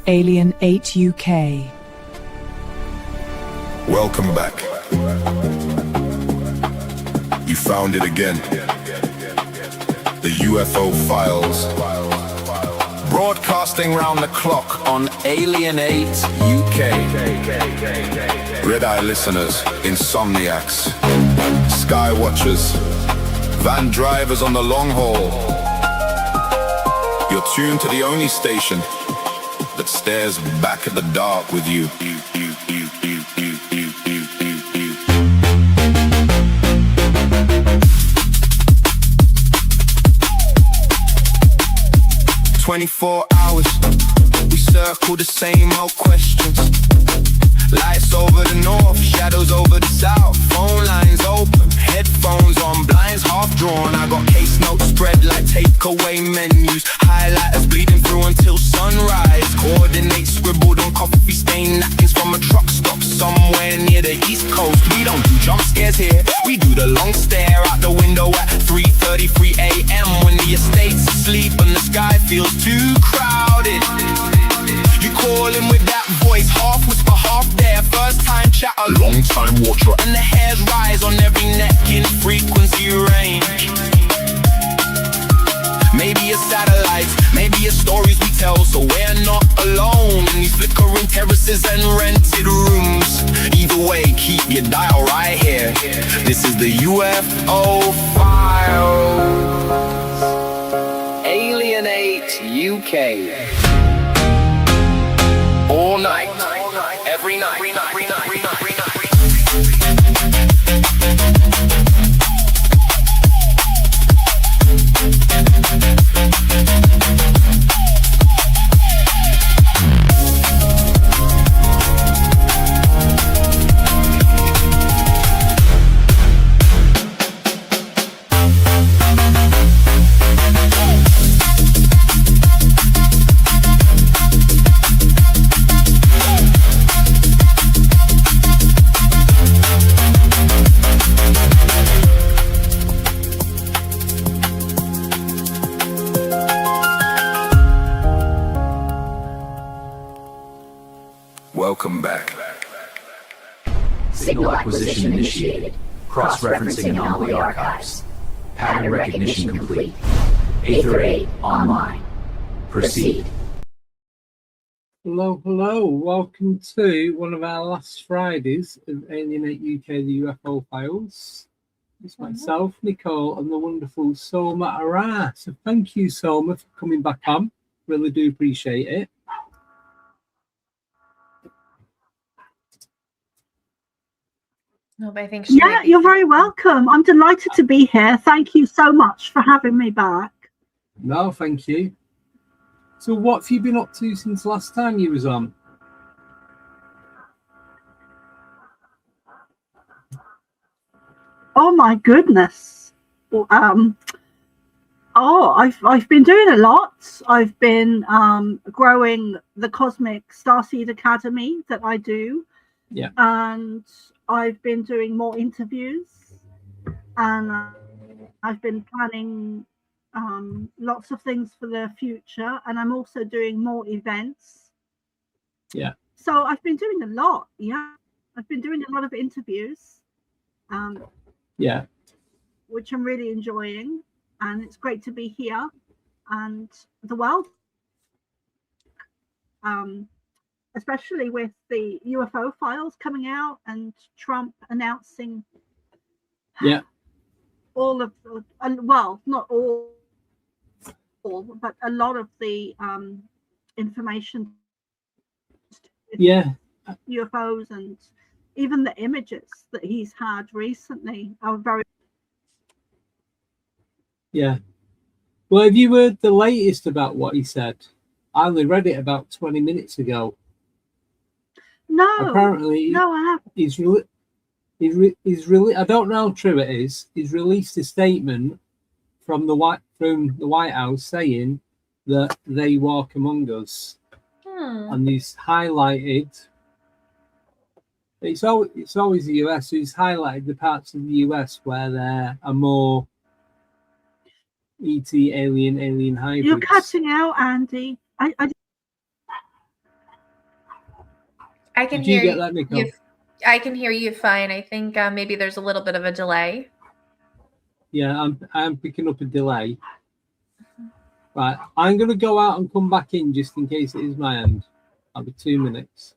Alien 8 UK. Welcome back. You found it again. The UFO Files. Broadcasting round the clock on Alien 8 UK. Red-eye listeners, insomniacs, sky watchers, van drivers on the long haul. You're tuned to the only station that stares back at the dark with you. 24 hours, we circle the same old questions. Lights over the north, shadows over the south. Phone lines open, headphones on, blinds half drawn. I got case notes spread like takeaway menus. Highlighters bleeding through until sunrise. Coordinates scribbled on coffee stained napkins from a truck stop somewhere near the east coast. We don't do jump scares here, we do the long stare out the window at 3:33 AM when the estate's asleep and the sky feels too crowded. You call him with that voice, half whisper, half there. First time chatter, long time watcher, and the hairs rise on every neck in frequency range. Maybe it's satellites, maybe it's stories we tell, so we're not alone in these flickering terraces and rented rooms. Either way, keep your dial right here. This is the UFO Files. Alien 8 UK. All night, every night, every night, every night, every night, every night. Welcome back. Signal acquisition initiated. Cross-referencing anomaly archives. Pattern recognition complete. Aether 8 online. Proceed. Hello. Welcome to one of our last Fridays of Alien 8 UK, the UFO Files. It's myself, Nicole, and the wonderful Soma ARah. So thank you, Soma, for coming back on. Really do appreciate it. No, but I think you're very welcome. I'm delighted to be here. Thank you so much for having me back. No, thank you. So what have you been up to since last time you was on? Oh my goodness. I've been doing a lot. I've been growing the Cosmic Starseed Academy that I do. Yeah. And I've been doing more interviews, and I've been planning lots of things for the future, and I'm also doing more events. Yeah. So I've been doing a lot. Yeah. I've been doing a lot of interviews. Yeah. Which I'm really enjoying, and it's great to be here and the world. Especially with the UFO files coming out and Trump announcing all of the, well, not all, but a lot of the information. UFOs and even the images that he's had recently are very. Yeah. Well, have you heard the latest about what he said? I only read it about 20 minutes ago. No, apparently, no, I haven't. He's really. I don't know how true it is. He's released a statement from the White House saying that they walk among us, and he's highlighted. It's always the US who's highlighted the parts of the US where there are more ET alien hybrids. You're cutting out, Andy. I can Did you hear get that, Nicole? you. I can hear you fine. I think maybe there's a little bit of a delay. Yeah, I'm picking up a delay. Right, I'm going to go out and come back in just in case it is my end. That'll be 2 minutes.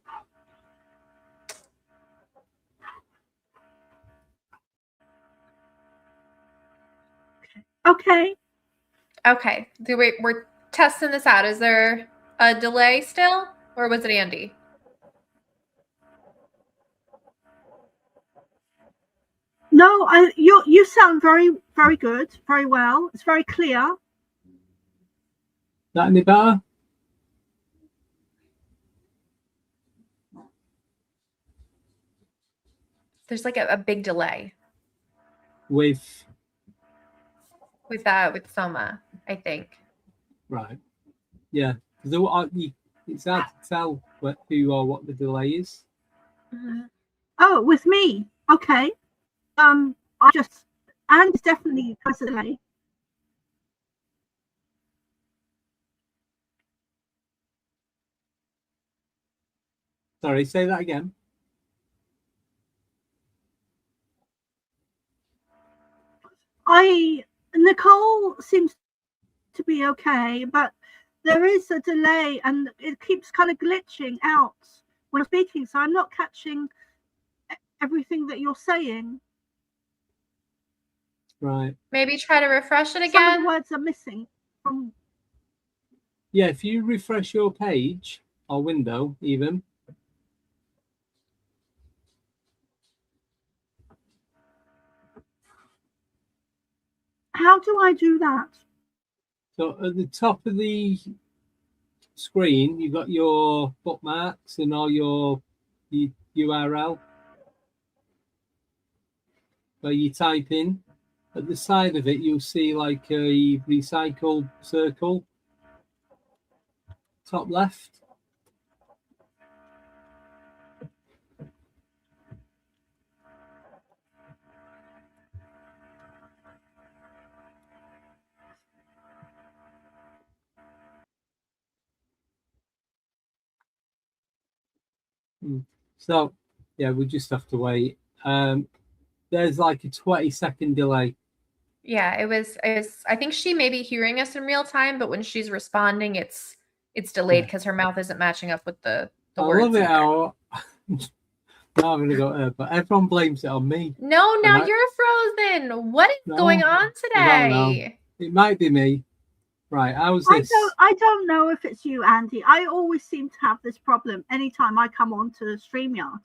Okay. Okay. We're testing this out. Is there a delay still, or was it Andy? No, you sound very, very good, very well. It's very clear. That any better? There's like a big delay With Soma, I think. right, yeah. It's hard to tell who or what the delay is. Oh, with me. Okay. And it's definitely has a delay. Sorry, say that again. Nicole seems to be okay, but there is a delay and it keeps kind of glitching out when speaking, so I'm not catching everything that you're saying. Right. Maybe try to refresh it Some of again. the words are missing from. Yeah, if you refresh your page or window, even. How do I do that? So at the top of the screen, you've got your bookmarks and all your URL where you type in. At the side of it, you'll see like a recycled circle, top left. So, yeah, we just have to wait. There's like a 20-second delay. Yeah, it was. I think she may be hearing us in real time, but when she's responding, it's delayed because her mouth isn't matching up with the I words. love it how now I'm gonna go, but everyone blames it on me. No, now you're frozen. What is going on today? It might be me. Right, how's this? I don't know if it's you, Andy. I always seem to have this problem anytime I come on to StreamYard.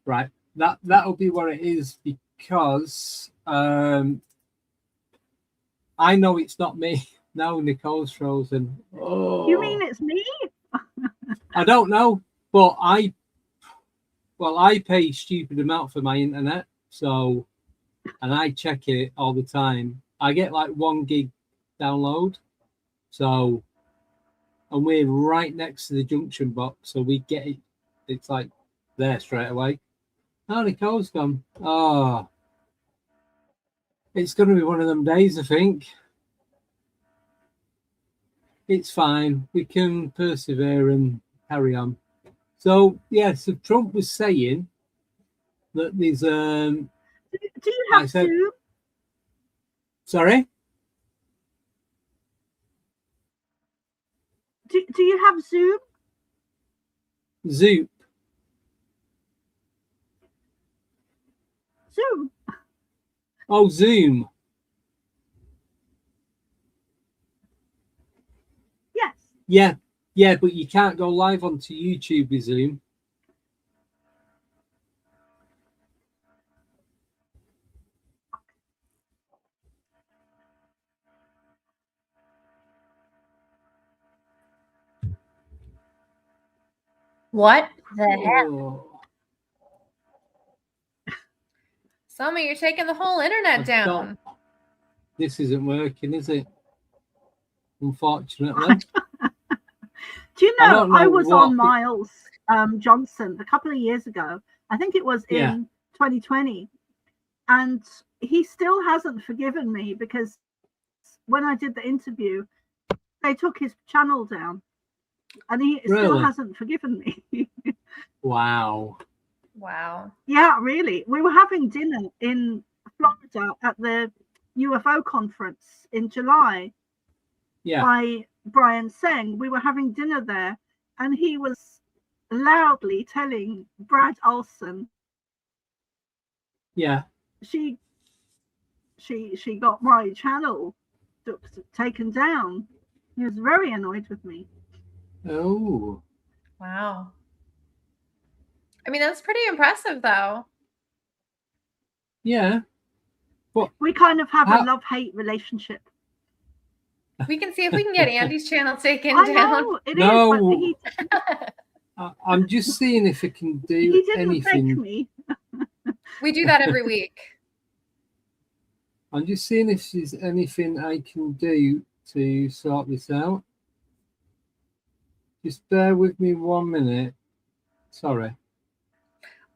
Right, that'll be what it is because I know it's not me. Now Nicole's frozen. Oh, You mean it's me? I don't know, but I pay a stupid amount for my internet, so, and I check it all the time. I get like 1 gig download, so, and we're right next to the junction box, so we get it. It's like there straight away. Oh, Nicole's gone. Oh, it's going to be one of them days, I think. It's fine. We can persevere and carry on. So, yeah, so Trump was saying that there's Do you have Zoom? Sorry? Do you have Zoom? Zoom. Zoom. Oh, Zoom. Yes. Yeah, but you can't go live onto YouTube with Zoom. What the heck? Oh, Soma, you're taking the whole internet down. This isn't working, is it? Unfortunately. Do you know, I was on Miles Johnson a couple of years ago. I think it was in 2020. And he still hasn't forgiven me because when I did the interview, they took his channel down. and he still Really? hasn't forgiven me. Wow. Wow. Yeah, really. We were having dinner in Florida at the UFO conference in July Yeah. by Brian Seng. We were having dinner there, and he was loudly telling Brad Olson, Yeah. she got my channel taken down. He was very annoyed with me. Oh. Wow. I mean, that's pretty impressive, though. Yeah. But We kind of have how- a love-hate relationship. We can see if we can get Andy's channel taken I down. know it is, No. but I'm just seeing if it can do he didn't anything. thank me. We do that every week. I'm just seeing if there's anything I can do to sort this out. Just bear with me 1 minute. Sorry.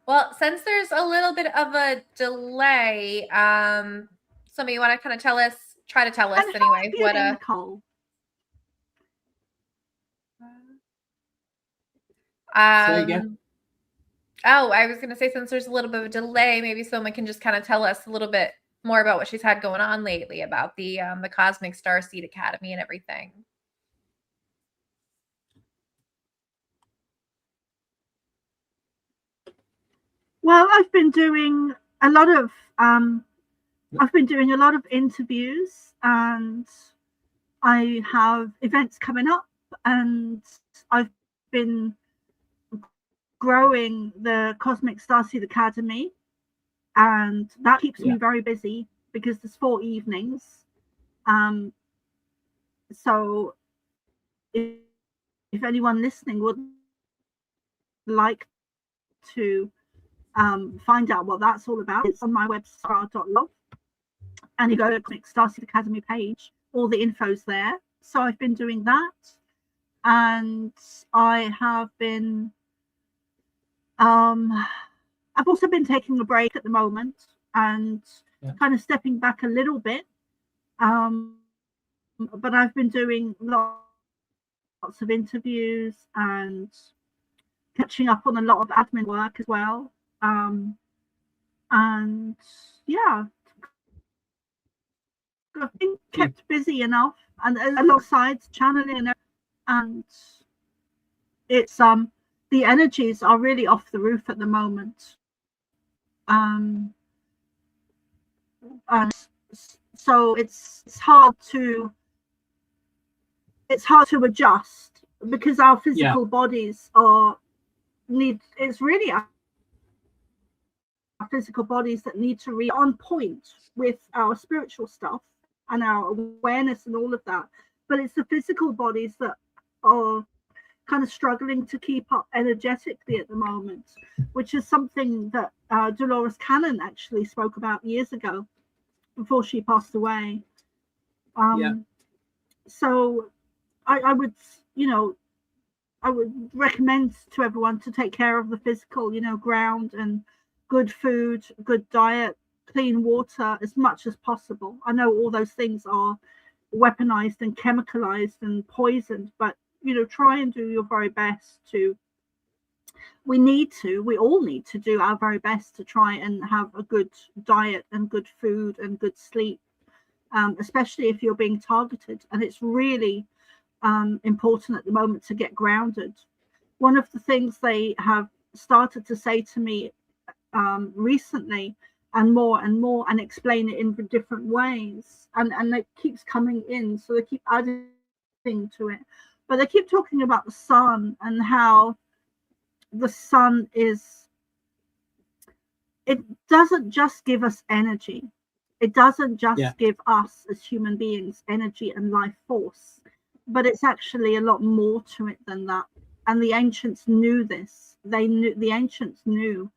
Well, since there's a little bit of a delay, somebody you want to kind of try to tell us And anyway, how what have you been, Nicole? Say again. Oh, I was going to say, since there's a little bit of a delay, maybe someone can just kind of tell us a little bit more about what she's had going on lately about the Cosmic Starseed Academy and everything. Well, I've been doing a lot of interviews, and I have events coming up, and I've been growing the Cosmic Starseed Academy, and that keeps me very busy because there's 4 evenings. So if anyone listening would like to find out what that's all about, it's on my website, arah.love, and you go to the Cosmic Starseed Academy page, all the info's there. So I've been doing that, and I have been I've also been taking a break at the moment and kind of stepping back a little bit, but I've been doing lots of interviews and catching up on a lot of admin work as well, and yeah, I've been kept busy enough, and alongside channeling, and it's the energies are really off the roof at the moment, and so it's hard to adjust because our physical bodies it's really our physical bodies that need to be on point with our spiritual stuff and our awareness and all of that, but it's the physical bodies that are kind of struggling to keep up energetically at the moment, which is something that Dolores Cannon actually spoke about years ago before she passed away. So I would recommend to everyone to take care of the physical, ground and good food, good diet, clean water as much as possible. I know all those things are weaponized and chemicalized and poisoned, but try and do your very best to. We all need to do our very best to try and have a good diet and good food and good sleep, especially if you're being targeted. And it's really important at the moment to get grounded. One of the things they have started to say to me recently, and more, and explain it in different ways, and it keeps coming in, so they keep adding to it. But they keep talking about the sun and how the sun it doesn't just give us energy. It doesn't just give us as human beings energy and life force, but it's actually a lot more to it than that. And the ancients knew this. The ancients knew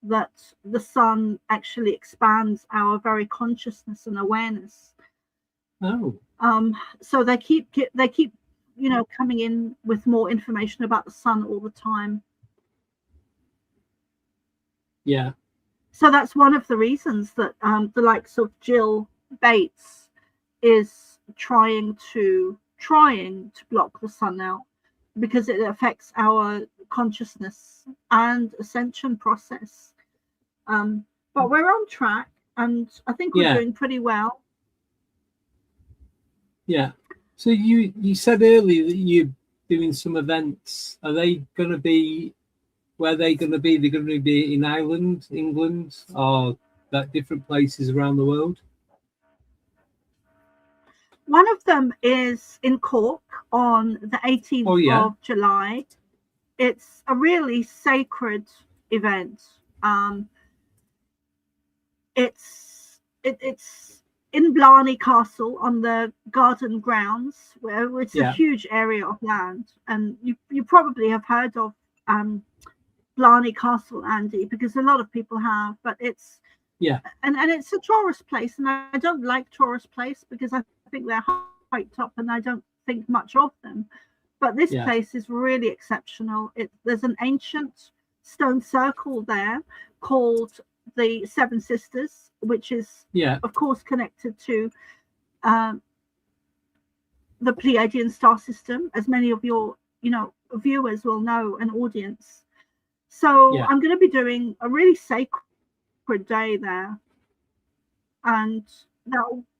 that the sun actually expands our very consciousness and awareness. So they keep coming in with more information about the sun all the time. So that's one of the reasons that the likes of Jill Bates is trying to block the sun out, because it affects our consciousness and ascension process. But we're on track, and I think we're doing pretty well. Yeah. So you said earlier that you're doing some events. Are they going to be, where are they going to be? They're going to be in Ireland, England, or that different places around the world? One of them is in Cork on the 18th of July. It's a really sacred event. It's in Blarney Castle on the garden grounds, where it's a huge area of land, and you probably have heard of Blarney Castle, Andy, because a lot of people have. But it's and it's a tourist place, and I don't like tourist place because I think they're hyped up, and I don't think much of them. But this place is really exceptional. There's an ancient stone circle there called the Seven Sisters, which is of course connected to the Pleiadian star system, as many of your viewers will know, and audience. So I'm going to be doing a really sacred day there, and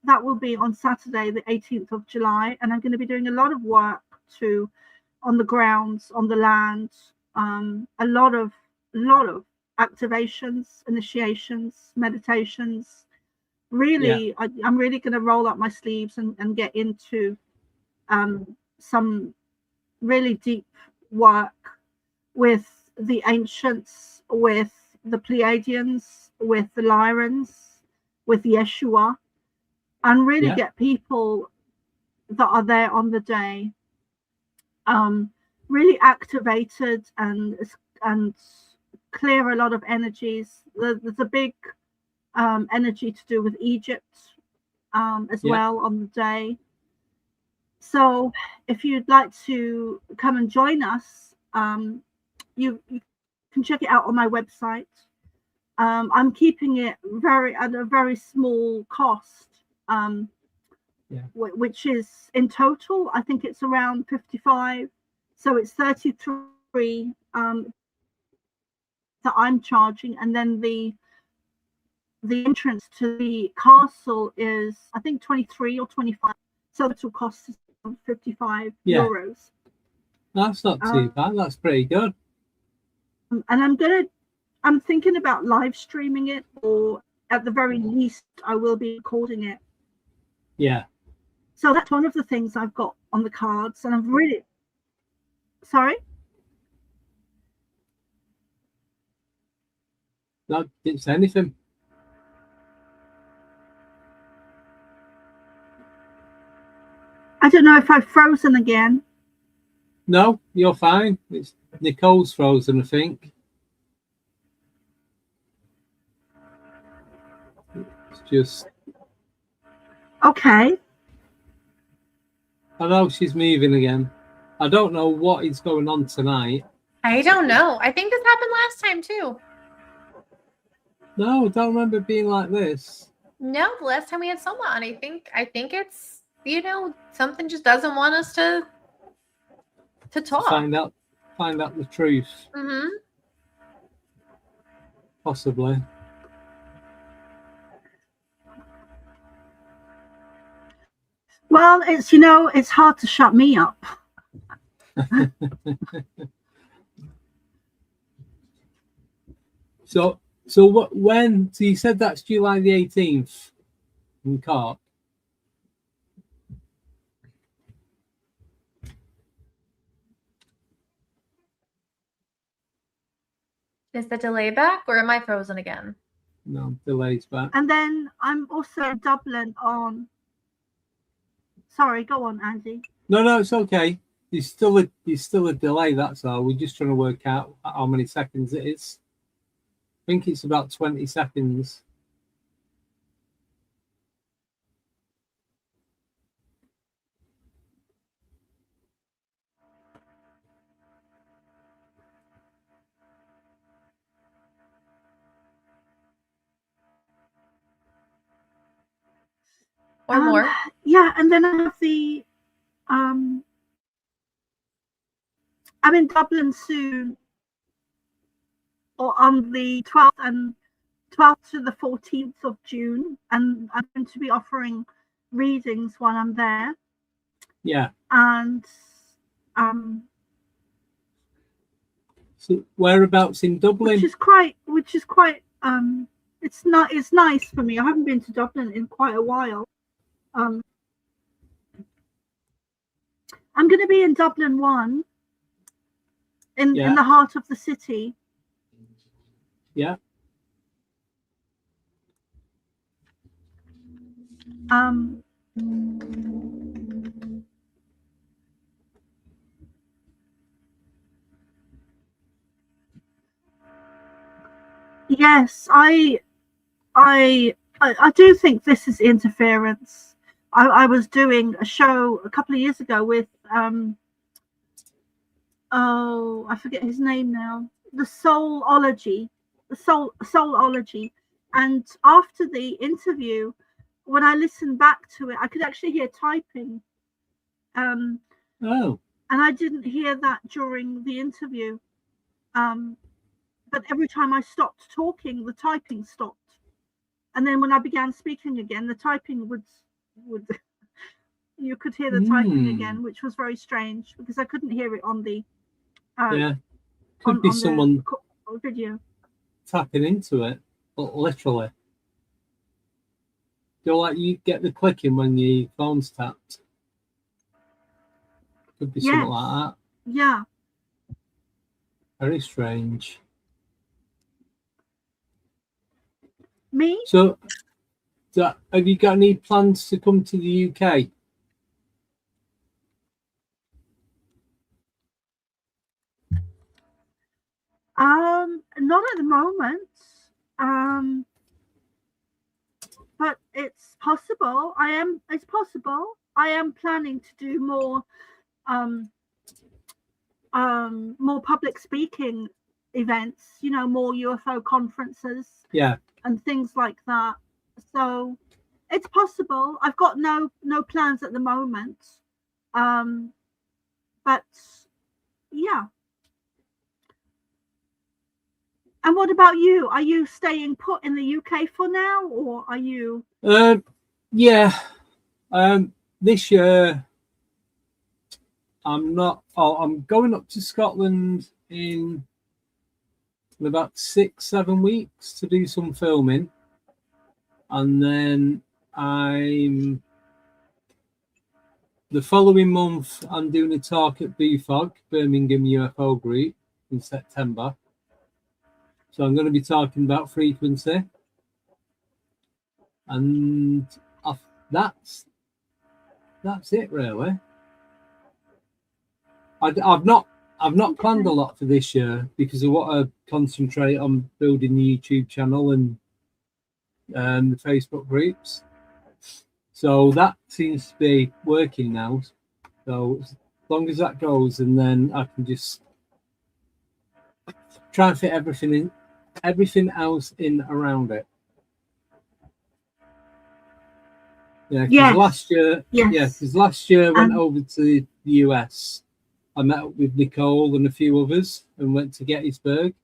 that will be on Saturday the 18th of July, and I'm going to be doing a lot of work on the grounds, on the land, a lot of activations, initiations, meditations. Really, I'm really going to roll up my sleeves and get into some really deep work with the ancients, with the Pleiadians, with the Lyrans, with Yeshua, and really get people that are there on the day really activated and clear a lot of energies. There's a big energy to do with Egypt as well on the day. So if you'd like to come and join us, you can check it out on my website. I'm keeping it at a very small cost, which is in total, I think it's around 55. So it's 33 that I'm charging, and then the entrance to the castle is, I think, 23 or 25. So the total cost is 55 euros. That's not too bad. That's pretty good. And I'm thinking about live streaming it, or at the very least I will be recording it. So that's one of the things I've got on the cards, and I'm really sorry. No, didn't say anything. I don't know if I've frozen again. No, you're fine. It's Nicole's frozen, I think. It's just okay. I know she's moving again. I don't know what is going on tonight. I don't know. I think this happened last time too. No, I don't remember it being like this. No, the last time we had Soma on, I think it's, something just doesn't want us to talk. Find out the truth. Mm-hmm. Possibly. Well, it's hard to shut me up. So when? So you said that's July the 18th in Cork. Is the delay back, or am I frozen again? No, delay's back. And then I'm also in Dublin on. Sorry, go on, Andy. No, it's okay. There's still a delay. That's all. We're just trying to work out how many seconds it is. I think it's about 20 seconds. Or more. Yeah, and then I have the I'm in Dublin soon, or on the 12th to the 14th of June, and I'm going to be offering readings while I'm there. Yeah. And so whereabouts in Dublin? which is quite it's nice for me. I haven't been to Dublin in quite a while. I'm going to be in Dublin 1, in the heart of the city. Yeah. Yes, I do think this is interference. I was doing a show a couple of years ago with I forget his name now. The Soulology, and after the interview, when I listened back to it, I could actually hear typing. Oh. And I didn't hear that during the interview. But every time I stopped talking, the typing stopped. And then when I began speaking again, the typing would you could hear the typing again, which was very strange because I couldn't hear it on the could be someone video tapping into it, but literally. Feel like you get the clicking when your phone's tapped. Could be something like that. Yeah. Very strange. Me? So have you got any plans to come to the UK? Not at the moment. But it's possible. It's possible. I am planning to do more public speaking events, more UFO conferences. Yeah. And things like that. So it's possible. I've got no plans at the moment. But yeah. And what about you? Are you staying put in the UK for now, or are you? Yeah. This year I'm not. I'm going up to Scotland in about 6-7 weeks to do some filming, and then the following month I'm doing a talk at BFOG, Birmingham UFO Group, in September. So I'm going to be talking about frequency, and that's it really. I've not planned a lot for this year because I want to concentrate on building the YouTube channel and the Facebook groups. So that seems to be working now. So as long as that goes, and then I can just try and fit everything else in around it. Yeah, because last year, I went over to the US. I met up with Nicole and a few others and went to Gettysburg.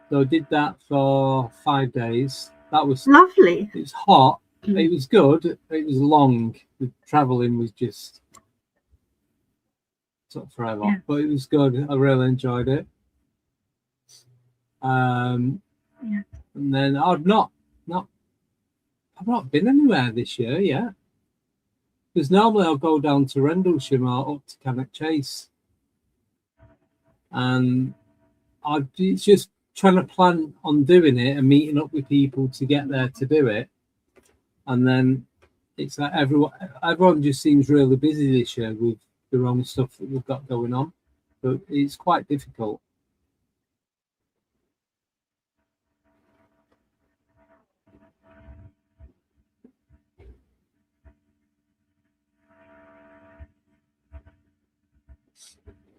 So I did that for 5 days. That was lovely. It was hot. It was good. It was long. The traveling was just took forever, but it was good. I really enjoyed it. And then I've not been anywhere this year yet. Because normally I'll go down to Rendlesham or up to Cannock Chase. And it's just trying to plan on doing it and meeting up with people to get there to do it. And then it's like everyone just seems really busy this year with the wrong stuff that we've got going on. But it's quite difficult.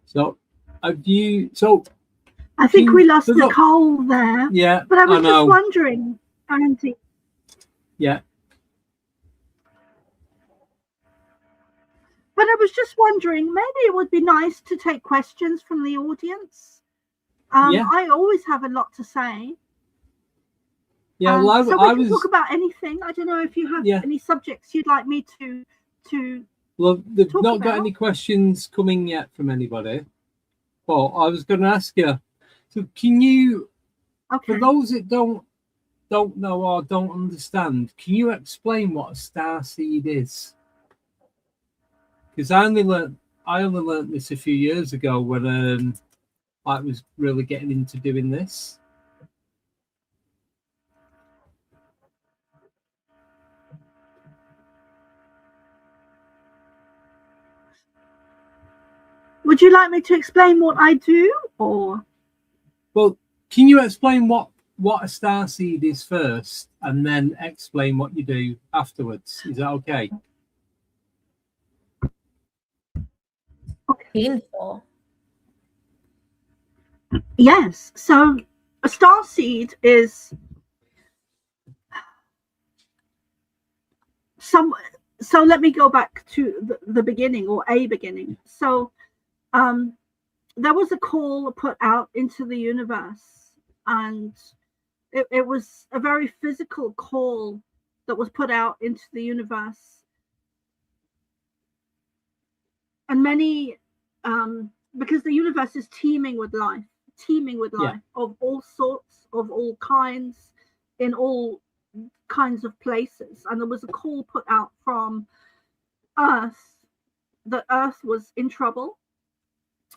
So, I think we lost Nicole there. Yeah, but I was just wondering, Andy. Yeah. But I was just wondering, maybe it would be nice to take questions from the audience. Yeah. I always have a lot to say. Yeah, well, so we I can was talk about anything. I don't know if you have any subjects you'd like me to well, they've talk not got about. any questions coming yet from anybody. But I was going to ask you. So, can you, for those that don't know or don't understand, can you explain what a starseed is? Because I only learned this a few years ago when I was really getting into doing this. Would you like me to explain what I do, or? Well, can you explain what a starseed is first, and then explain what you do afterwards? Is that okay? Painful. Yes. So a starseed is so let me go back to the beginning, or a beginning. So there was a call put out into the universe, and it was a very physical call that was put out into the universe. And many because the universe is teeming with life of all sorts, of all kinds, in all kinds of places. And there was a call put out from Earth that Earth was in trouble,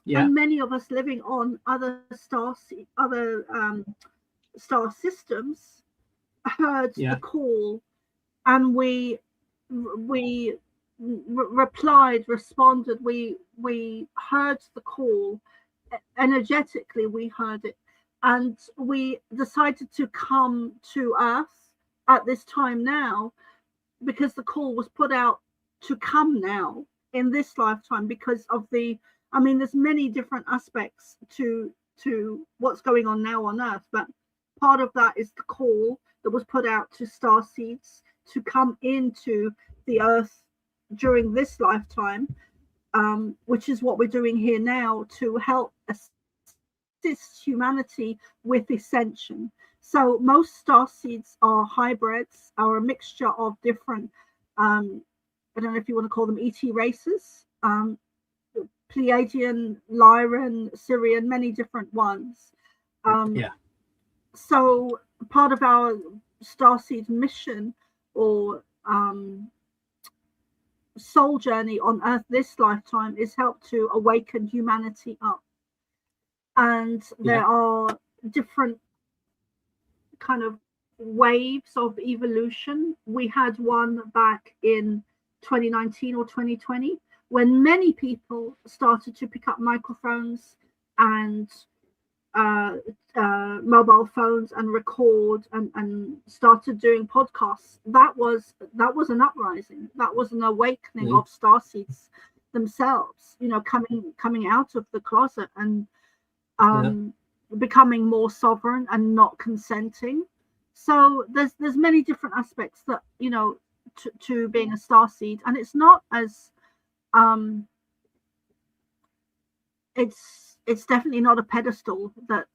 and many of us living on other star systems heard the call, and we responded. We heard the call energetically. We heard it, and we decided to come to Earth at this time now, because the call was put out to come now in this lifetime, because of there's many different aspects to what's going on now on Earth, but part of that is the call that was put out to starseeds to come into the Earth during this lifetime, which is what we're doing here now, to help assist humanity with ascension. So most starseeds are hybrids, are a mixture of different, I don't know if you want to call them ET races, Pleiadian, Lyran, Syrian, many different ones. So part of our starseed mission, or soul journey on Earth this lifetime, is help to awaken humanity up. And there are different kind of waves of evolution. We had one back in 2019 or 2020, when many people started to pick up microphones and mobile phones and record and started doing podcasts. That was an uprising. That was an awakening of starseeds themselves, coming out of the closet and becoming more sovereign and not consenting. So there's many different aspects that to being a starseed, and it's not as it's definitely not a pedestal that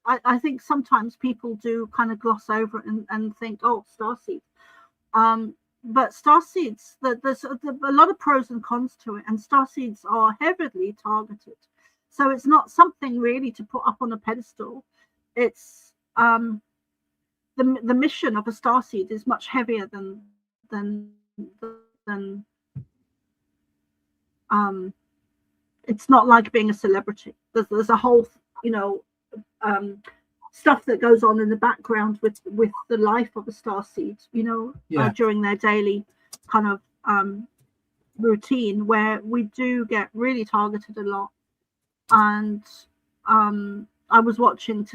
I think sometimes people do kind of gloss over and think, oh, starseed. But starseeds, there's a lot of pros and cons to it, and starseeds are heavily targeted. So it's not something really to put up on a pedestal. It's the mission of a starseed is much heavier than it's not like being a celebrity. There's a whole stuff that goes on in the background with the life of a starseed, during their daily kind of routine, where we do get really targeted a lot. And I was watching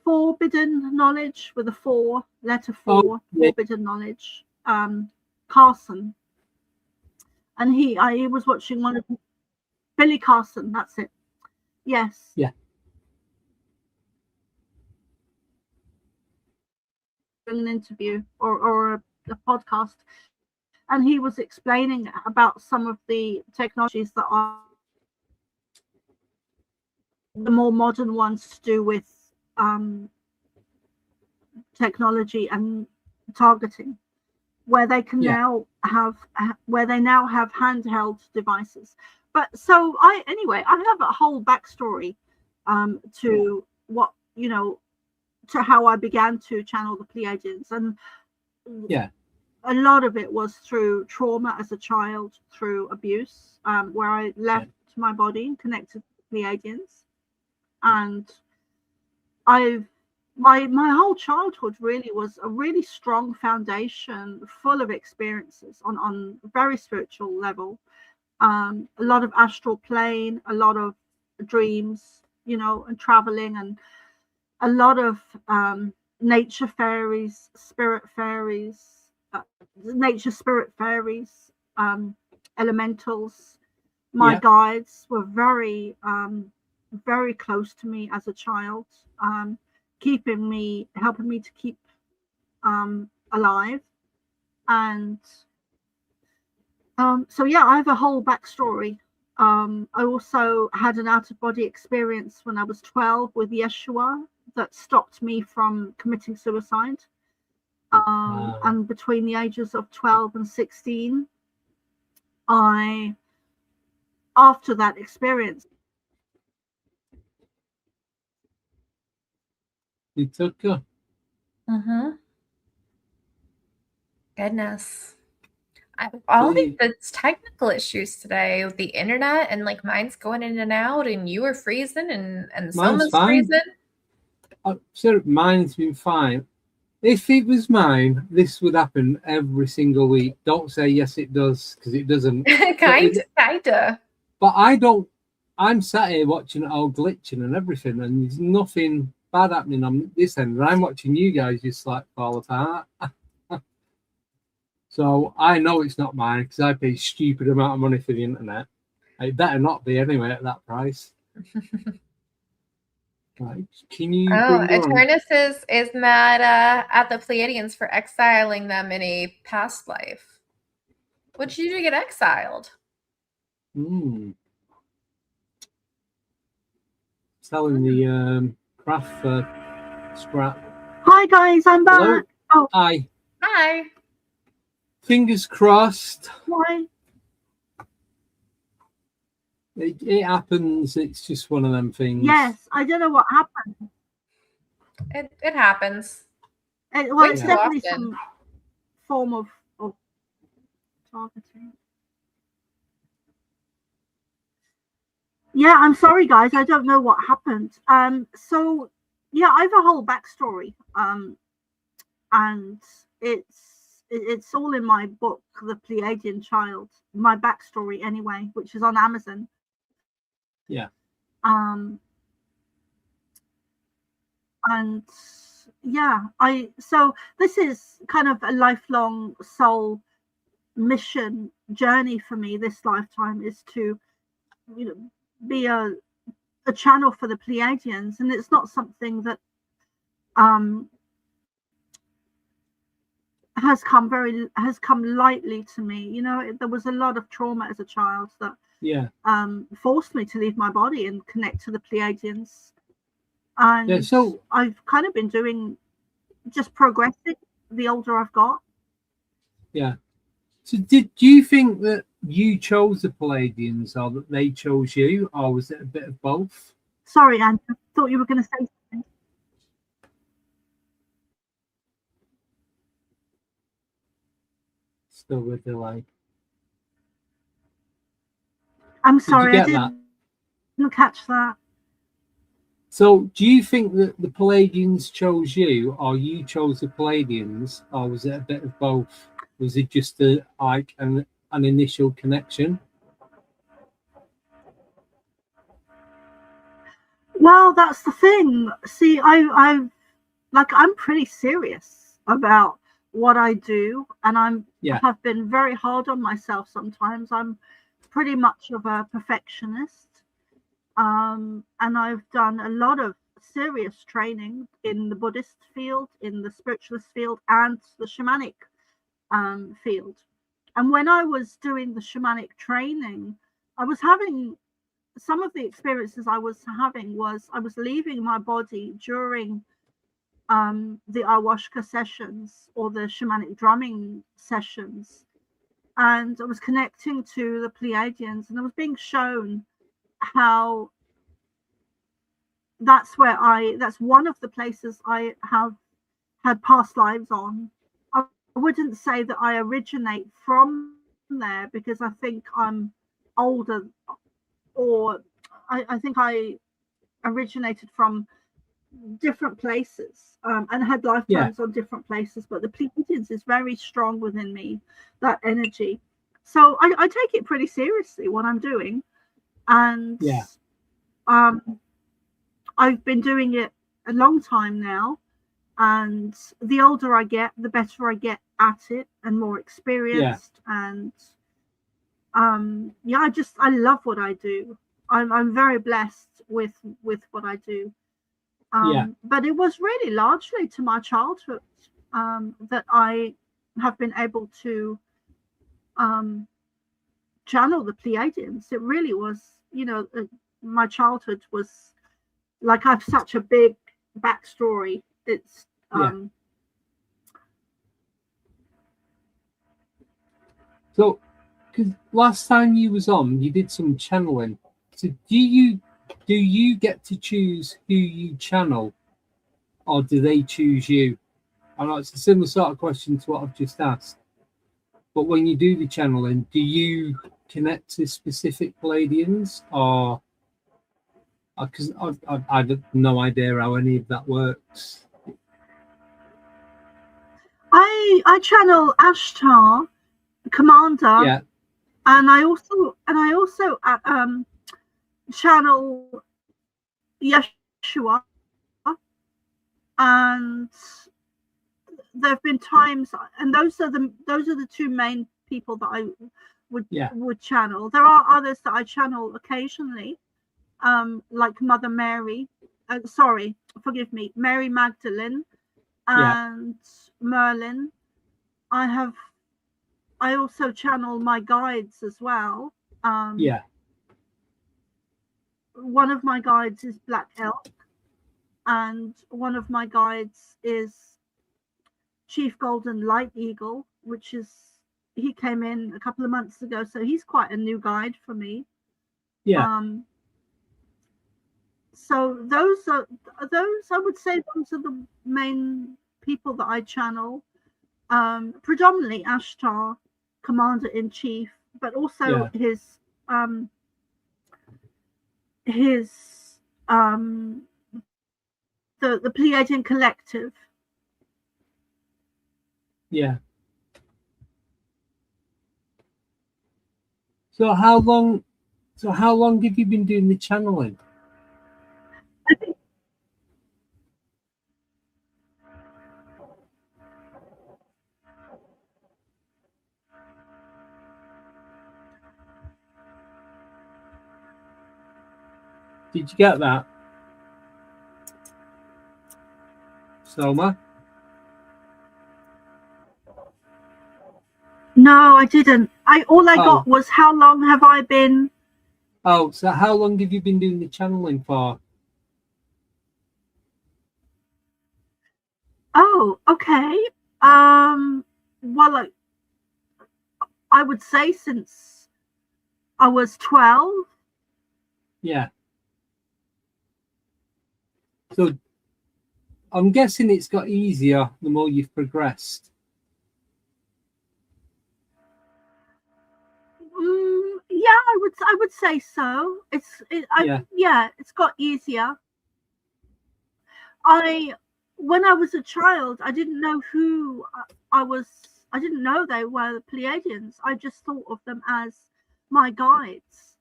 Forbidden Knowledge, with a letter 4, Forbidden Knowledge, Carson. And he was watching one of Billy Carson, that's it. Yes. Yeah. An interview or the podcast, and he was explaining about some of the technologies that are the more modern ones to do with technology and targeting, where they can now have handheld devices. But so I have a whole backstory to what, you know, to how I began to channel the Pleiadians, and a lot of it was through trauma as a child, through abuse, where I left my body and connected to the Pleiadians, and my whole childhood really was a really strong foundation, full of experiences on a very spiritual level. A lot of astral plane, a lot of dreams, you know, and traveling, and a lot of nature fairies, spirit fairies, nature spirit fairies, elementals. My guides were very close to me as a child, helping me to keep alive. And so yeah, I have a whole backstory. I also had an out-of-body experience when I was 12 with Yeshua that stopped me from committing suicide. And between the ages of 12 and 16, after that experience, you took her. Goodness. All these technical issues today with the internet, and like mine's going in and out, and you were freezing, and someone's freezing. Sure, mine's been fine. If it was mine, this would happen every single week. Don't say yes, it does, because it doesn't. Kinda. But I don't. I'm sat here watching it all glitching and everything, and there's nothing bad happening on this end. And I'm watching you guys just like fall apart. So I know it's not mine, because I pay a stupid amount of money for the internet. It better not be anyway at that price. Right. Can you? Eternus is mad at the Pleiadians for exiling them in a past life. What did you do to get exiled? Selling the craft for scrap. Hi guys, I'm back. Hello? Oh, Hi. Hi. Fingers crossed. Why? It happens. It's just one of them things. Yes, I don't know what happened. It happens. It's definitely some form of targeting. Yeah, I'm sorry guys, I don't know what happened. So yeah, I have a whole backstory. And it's all in my book, The Pleiadian Child, my backstory anyway, which is on Amazon. Yeah. And yeah, so this is kind of a lifelong soul mission journey for me. This lifetime is to, you know, be a channel for the Pleiadians, and it's not something that has come lightly to me. You know, there was a lot of trauma as a child that forced me to leave my body and connect to the Pleiadians. And so I've kind of been doing just progressing the older I've got. Yeah. So do you think that you chose the Pleiadians, or that they chose you, or was it a bit of both? Sorry, Anne, I thought you were going to say something. Still with delay. I'm sorry, I didn't catch that. So do you think that the Pleiadians chose you, or you chose the Pleiadians, or was it a bit of both? Was it just an initial connection? Well, that's the thing. See, I'm pretty serious about what I do, and have been very hard on myself sometimes. I'm pretty much of a perfectionist, and I've done a lot of serious training in the Buddhist field, in the spiritualist field, and the shamanic field. And when I was doing the shamanic training, I was having some of the experiences I was having was I was leaving my body during the ayahuasca sessions or the shamanic drumming sessions, and I was connecting to the Pleiadians, and I was being shown how that's one of the places I have had past lives on. I wouldn't say that I originate from there because I think I'm older, or I think I originated from different places and had lifetimes on different places, but the Pleiadians is very strong within me, that energy. So I take it pretty seriously what I'm doing, and I've been doing it a long time now, and the older I get, the better I get at it and more experienced. And I love what I do. I'm very blessed with what I do. But it was really largely to my childhood that I have been able to channel the Pleiadians. It really was, my childhood was like, I have such a big backstory. It's So, because last time you was on, you did some channeling. So do you get to choose who you channel, or do they choose you? I know it's a similar sort of question to what I've just asked. But when you do the channeling, do you connect to specific Pleiadians, or because I have no idea how any of that works. I channel Ashtar, Commander, and I also channel Yeshua, and there have been times, and those are the two main people that I would channel. There are others that I channel occasionally, like Mother Mary, Mary Magdalene and Merlin. I also channel my guides as well. One of my guides is Black Elk, and one of my guides is Chief Golden Light Eagle, he came in a couple of months ago, so he's quite a new guide for me. So those I would say those are the main people that I channel. Predominantly Ashtar, Commander in Chief, but also his the Pleiadian collective. So how long have you been doing the channeling? Did you get that, Soma? No, I didn't. All I got was how long have I been? Oh, so how long have you been doing the channeling for? Oh, okay. Well, I would say since I was 12. So I'm guessing it's got easier the more you've progressed. I would say so. It's got easier. When I was a child, I didn't know who I was. I didn't know they were the Pleiadians. I just thought of them as my guides.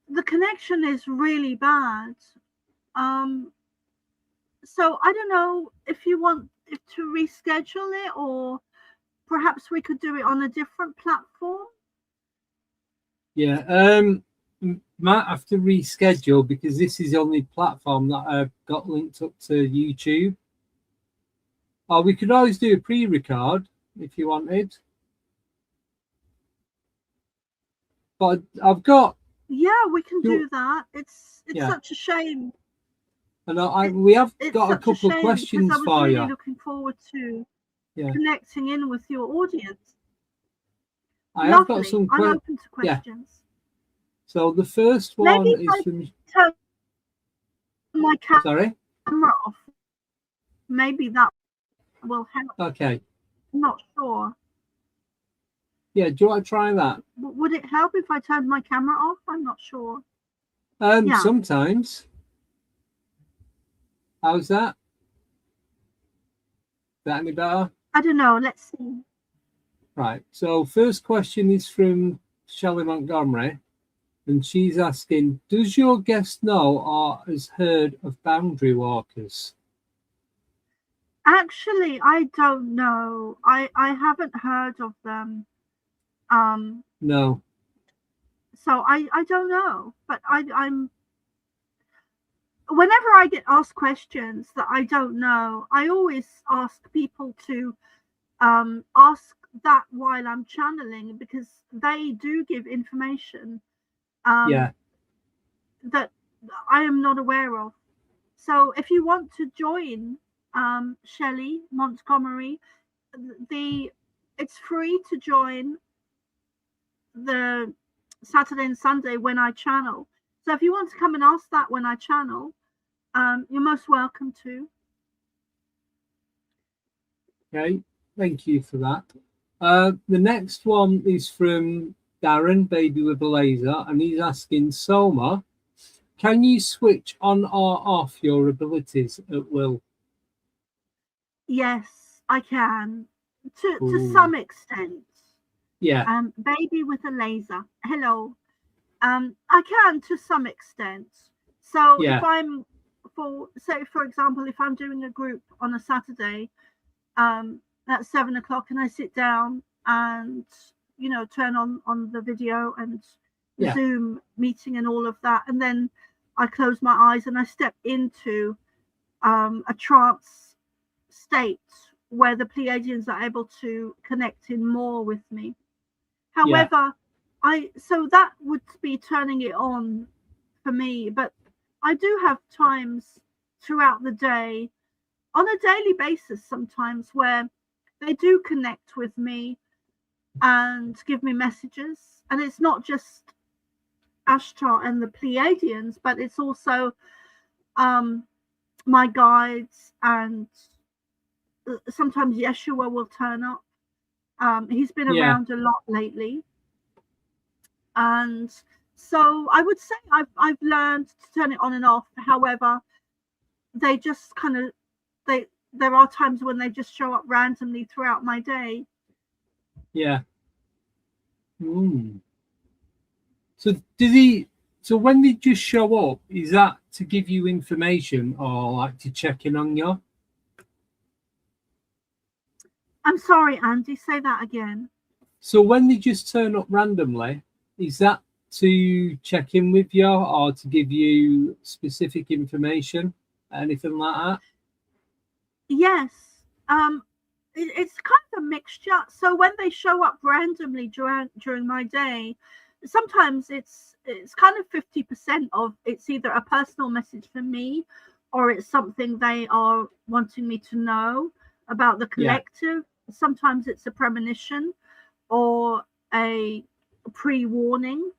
The connection is really bad. So I don't know if you want to reschedule it, or perhaps we could do it on a different platform. might have to reschedule because this is the only platform that I've got linked up to YouTube. Or we could always do a pre-record if you wanted. But I've got. Yeah, we can do that. It's such a shame. And we have got a couple of questions I was for really you. looking forward to connecting in with your audience. I have got some I'm open to questions. So the first one Maybe is from. Turn my Sorry? camera off. Maybe that will help. Okay. I'm not sure. Yeah, do you want to try that? Would it help if I turned my camera off? I'm not sure. Sometimes. How's that? Is that any better? I don't know. Let's see. Right. So first question is from Shelley Montgomery. And she's asking, does your guest know or has heard of boundary walkers? Actually, I don't know. I haven't heard of them. No. So I don't know. But I'm whenever I get asked questions that I don't know, I always ask people to ask that while I'm channeling, because they do give information that I am not aware of. So if you want to join Shelley Montgomery, it's free to join the Saturday and Sunday when I channel. So if you want to come and ask that when I channel, you're most welcome to. Okay, thank you for that. The next one is from Darren, Baby with a Laser, and he's asking, Soma, can you switch on or off your abilities at will? Yes, I can, to some extent. Yeah. Baby with a Laser. Hello. I can to some extent. So if I'm for example, if I'm doing a group on a Saturday at 7 o'clock and I sit down and turn on the video and Zoom meeting and all of that, and then I close my eyes and I step into a trance state where the Pleiadians are able to connect in more with me. However, so that would be turning it on for me, but I do have times throughout the day, on a daily basis sometimes, where they do connect with me and give me messages. And it's not just Ashtar and the Pleiadians, but it's also my guides, and sometimes Yeshua will turn up. He's been around a lot lately. And so I would say I've learned to turn it on and off. However, they just kind of, there are times when they just show up randomly throughout my day. Yeah. So when they just show up, is that to give you information or like to check in on you? I'm sorry, Andy, say that again. So when they just turn up randomly, is that to check in with you or to give you specific information, anything like that? Yes. It's kind of a mixture. So when they show up randomly during my day, sometimes it's kind of 50% of it's either a personal message for me or it's something they are wanting me to know about the collective. Sometimes it's a premonition or a pre-warning.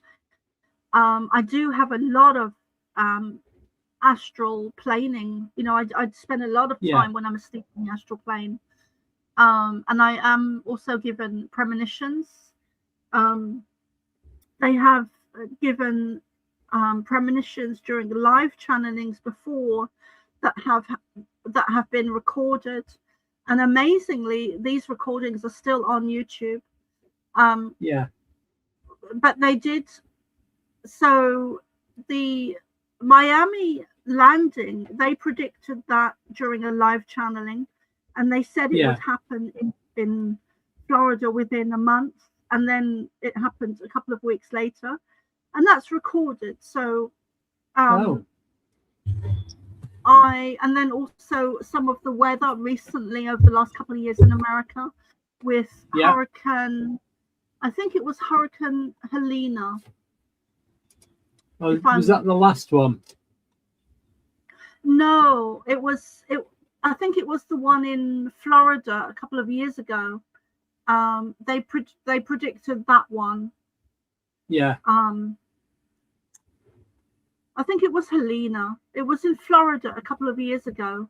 I do have a lot of astral planing. I'd spend a lot of time when I'm asleep in the astral plane. And I am also given premonitions. They have given premonitions during the live channelings before that have been recorded. And amazingly, these recordings are still on YouTube. But they did. So the Miami landing, they predicted that during a live channeling, and they said it would happen in Florida within a month, and then it happened a couple of weeks later. and that's recorded. So Oh, and then also some of the weather recently over the last couple of years in America with Yeah. Hurricane, I think it was Hurricane Helena. oh, If I'm- was that the last one? No, I think it was the one in Florida a couple of years ago. They predicted that one. Yeah. I think it was Helena. It was in Florida a couple of years ago.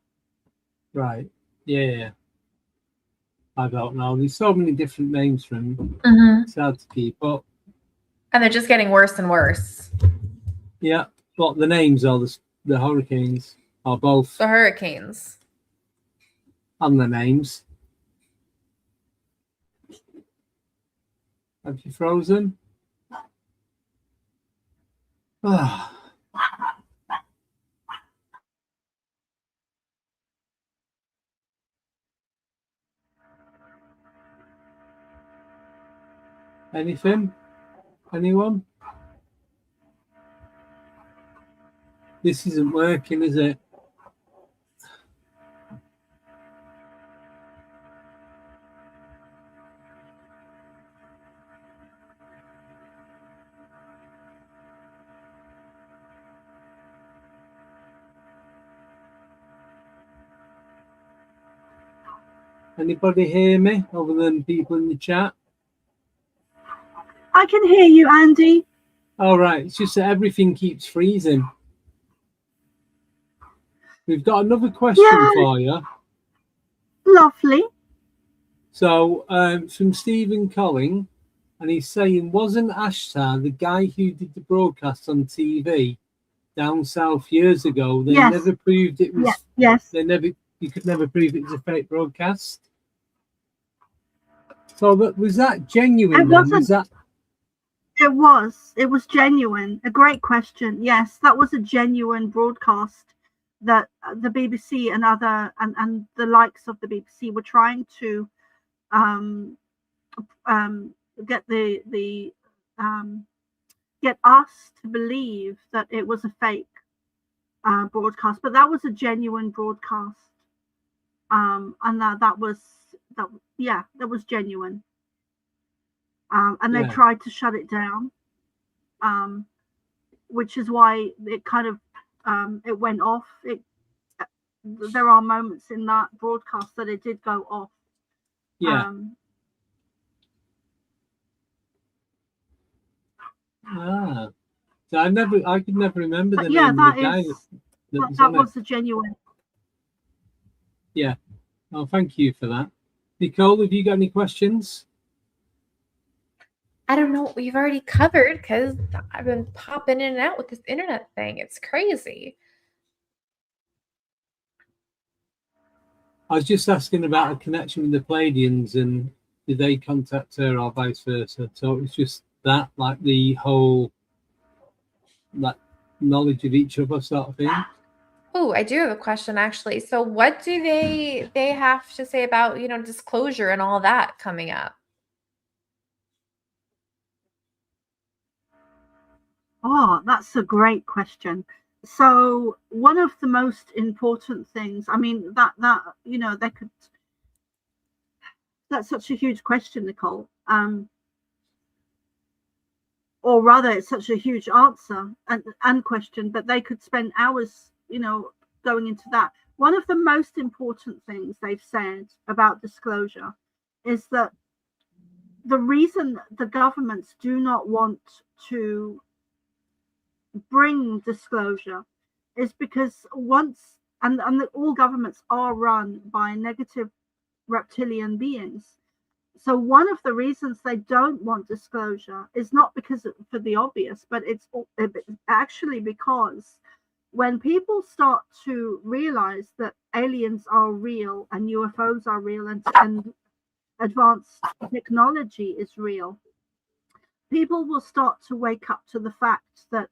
Right. Yeah. I don't know. There's so many different names for them. Mm-hmm. It's hard to keep up. And they're just getting worse and worse. Yeah. But the names are the hurricanes are both The hurricanes. and the names. Have you frozen? Ah. Anything? Anyone? This isn't working, is it? Anybody hear me other than people in the chat? I can hear you, Andy. All right, it's just that everything keeps freezing. We've got another question for you. Lovely. So, from Stephen Colling, and he's saying, wasn't Ashtar the guy who did the broadcast on TV down south years ago? They Yes. never proved it was. Yes. You could never prove it was a fake broadcast. So, was that genuine? It then? wasn't. Was that? It was genuine. A great question. Yes, that was a genuine broadcast that the BBC and other and the likes of the BBC were trying to get get us to believe that it was a fake broadcast, but that was a genuine broadcast, and that was genuine. And they tried to shut it down, which is why it kind of it went off. There are moments in that broadcast that it did go off. Yeah. So I could never remember the name of the guy that was a genuine. Yeah. Oh, thank you for that. Nicole, have you got any questions? I don't know what we've already covered because I've been popping in and out with this internet thing. It's crazy. I was just asking about a connection with the Pleiadians and did they contact her or vice versa? So it was just that, like the whole like knowledge of each other sort of thing. Oh, I do have a question actually. So what do they have to say about, disclosure and all that coming up? Oh, that's a great question. So one of the most important things, I mean, they could, that's such a huge question, Nicole. Or rather, it's such a huge answer and question, but they could spend hours, going into that. One of the most important things they've said about disclosure is that the reason the governments do not want to bring disclosure is because all governments are run by negative reptilian beings. So one of the reasons they don't want disclosure is not because for the obvious, but it's actually because when people start to realize that aliens are real and UFOs are real and advanced technology is real, people will start to wake up to the fact that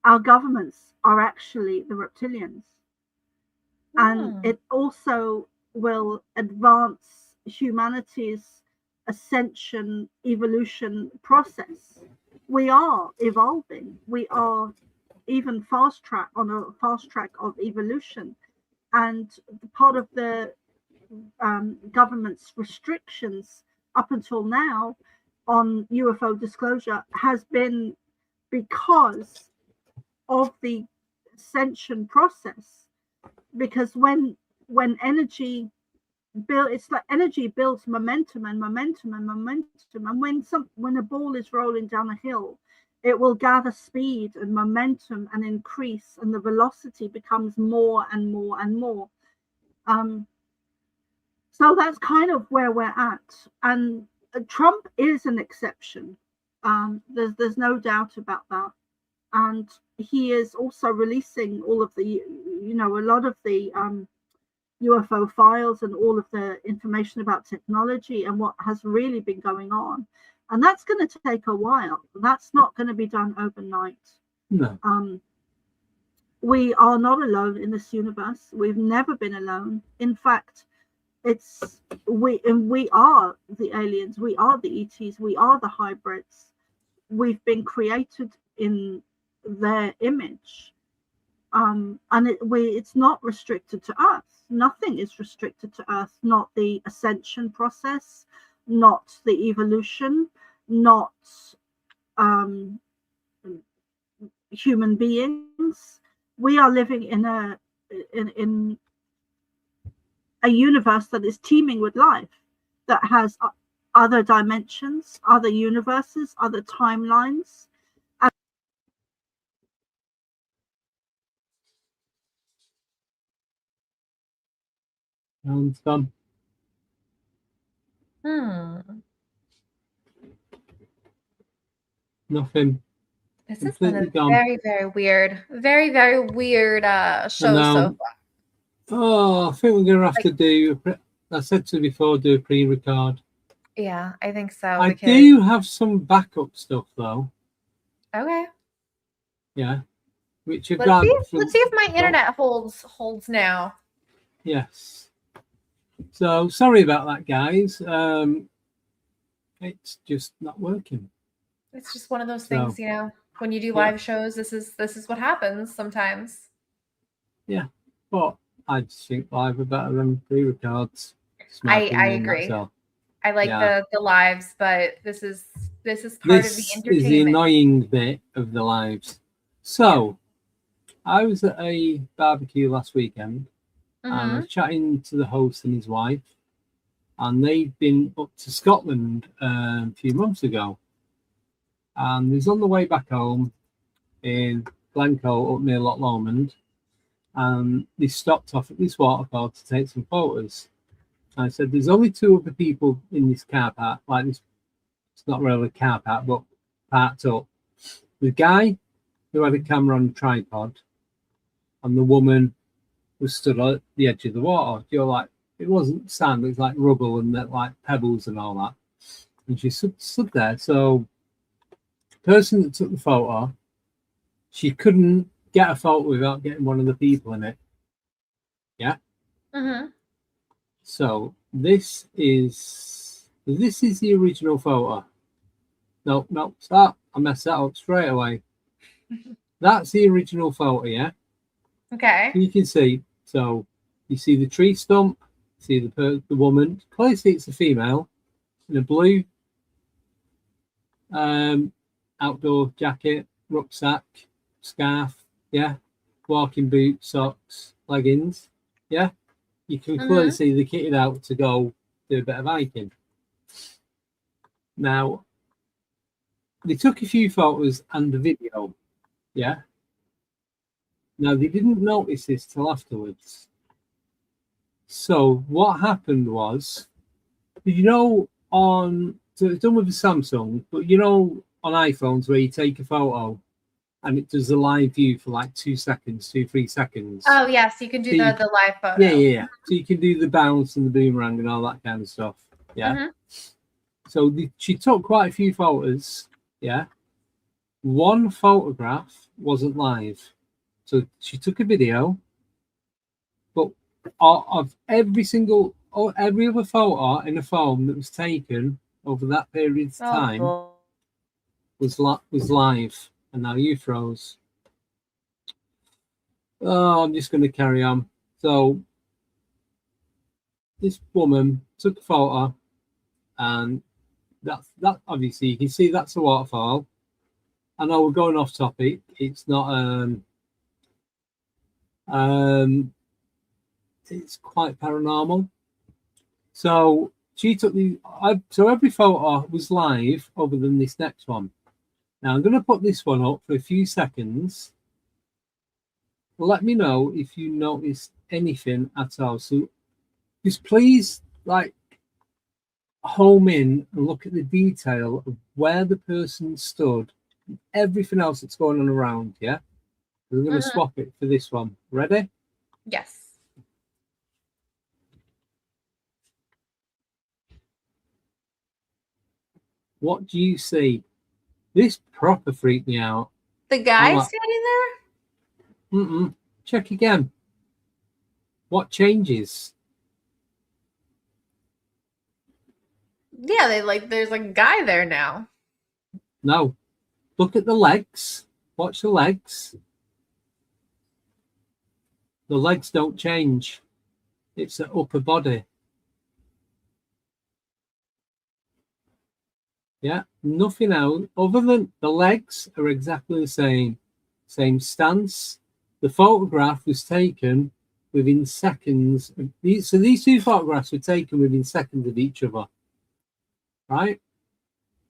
our governments are actually the reptilians. And it also will advance humanity's ascension evolution process, we are evolving. We are even on a fast track of evolution. And part of the government's restrictions up until now on UFO disclosure has been because of the ascension process. Because when energy it's like energy builds momentum and momentum and momentum, and when a ball is rolling down a hill, it will gather speed and momentum and increase, and the velocity becomes more and more and more. So that's kind of where we're at, and Trump is an exception. There's no doubt about that, and he is also releasing all of the, a lot of the UFO files and all of the information about technology and what has really been going on, and that's going to take a while. That's not going to be done overnight. No. We are not alone in this universe. We've never been alone. In fact, we are the aliens, we are the ETs, we are the hybrids. We've been created in their image, and it's not restricted to Earth. Nothing is restricted to Earth. Not the ascension process, not the evolution, not human beings. We are living in a universe that is teeming with life, that has other dimensions, other universes, other timelines. And gone. Nothing. This has been a Completely gone. very, very weird show so far. Oh, I think we're going to have to do, I said to you before, do a pre-record. Yeah, I think so. I do have some backup stuff, though. Okay. Yeah. Which Let's see if my internet holds now. Yes. So, sorry about that, guys. It's just not working. It's just one of those things, when you do live shows, this is what happens sometimes. Yeah, but I just think live are better than pre-records. I agree. I like the lives, but this is part of the entertainment. This is the annoying bit of the lives. So, I was at a barbecue last weekend, and I was chatting to the host and his wife, and they'd been up to Scotland a few months ago. And they was on the way back home in Glencoe up near Loch Lomond, and they stopped off at this waterfall to take some photos. And I said, there's only two other people in this car park, like this, it's not really a car park, but parked up. The guy who had a camera on a tripod, and the woman was stood at the edge of the water. Like, it wasn't sand, it was like rubble and like pebbles and all that. And she stood there. So the person that took the photo, she couldn't get a photo without getting one of the people in it. Yeah. So this is the original photo. No, stop. I messed that up straight away. That's the original photo, yeah? Okay. You can see, so you see the tree stump, see the woman, clearly see it's a female in a blue outdoor jacket, rucksack, scarf, yeah, walking boots, socks, leggings, yeah. You can clearly see the kitted out to go do a bit of hiking. Now, they took a few photos and a video, yeah. Now, they didn't notice this till afterwards. So what happened was, so it's done with the Samsung, but on iPhones where you take a photo and it does a live view for like 2 seconds, 3 seconds. Oh, yes, you can do the live photo. Yeah. So you can do the bounce and the boomerang and all that kind of stuff. Yeah. So she took quite a few photos. Yeah. One photograph wasn't live. So she took a video, but of every other photo in a phone that was taken over that period of time, was live, and now you froze. Oh, I'm just going to carry on. So this woman took a photo, and that obviously you can see that's a waterfall. I know we're going off topic. It's not it's quite paranormal. So she took so every photo was live other than this next one. Now I'm going to put this one up for a few seconds. Let me know if you noticed anything at all. So just please like home in and look at the detail of where the person stood, everything else that's going on around. Yeah, we're going to swap it for this one. Ready? Yes. What do you see? This proper freaked me out. The guy like, standing there? Check again. What changes? Yeah, there's a guy there now. No. Look at the legs. Watch the legs. The legs don't change. It's the upper body. Yeah, nothing else other than the legs are exactly the same stance. The photograph was taken within seconds. So these two photographs were taken within seconds of each other, right?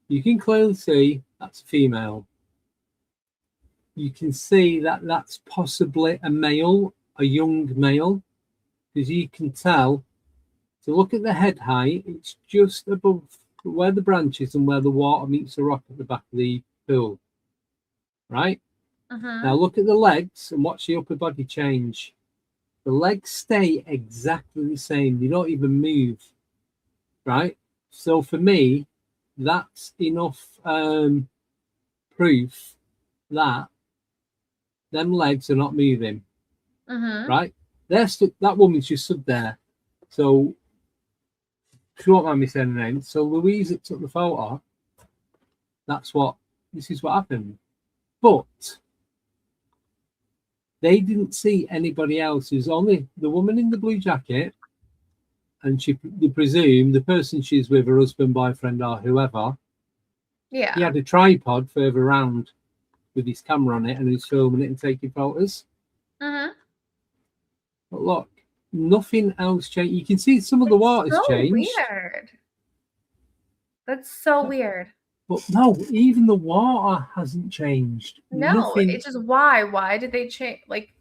You can clearly see that's a female. You can see that that's possibly a male, a young male, because you can tell. To look at the head height, it's just above where the branches and where the water meets the rock at the back of the pool, right? Now look at the legs and watch the upper body change. The legs stay exactly the same. They don't even move, right? So for me, that's enough proof that them legs are not moving, right? That woman's just stood there. So if you won't mind me saying the name, so Louise that took the photo, this is what happened. But they didn't see anybody else. There's only the woman in the blue jacket, and they presume the person she's with, her husband, boyfriend, or whoever. Yeah. He had a tripod further around with his camera on it, and he's filming it and taking photos. But look, nothing else changed. You can see some of the water's changed. Weird. That's so weird. But no, even the water hasn't changed. No, Nothing. it's just why? Why did they change? Like,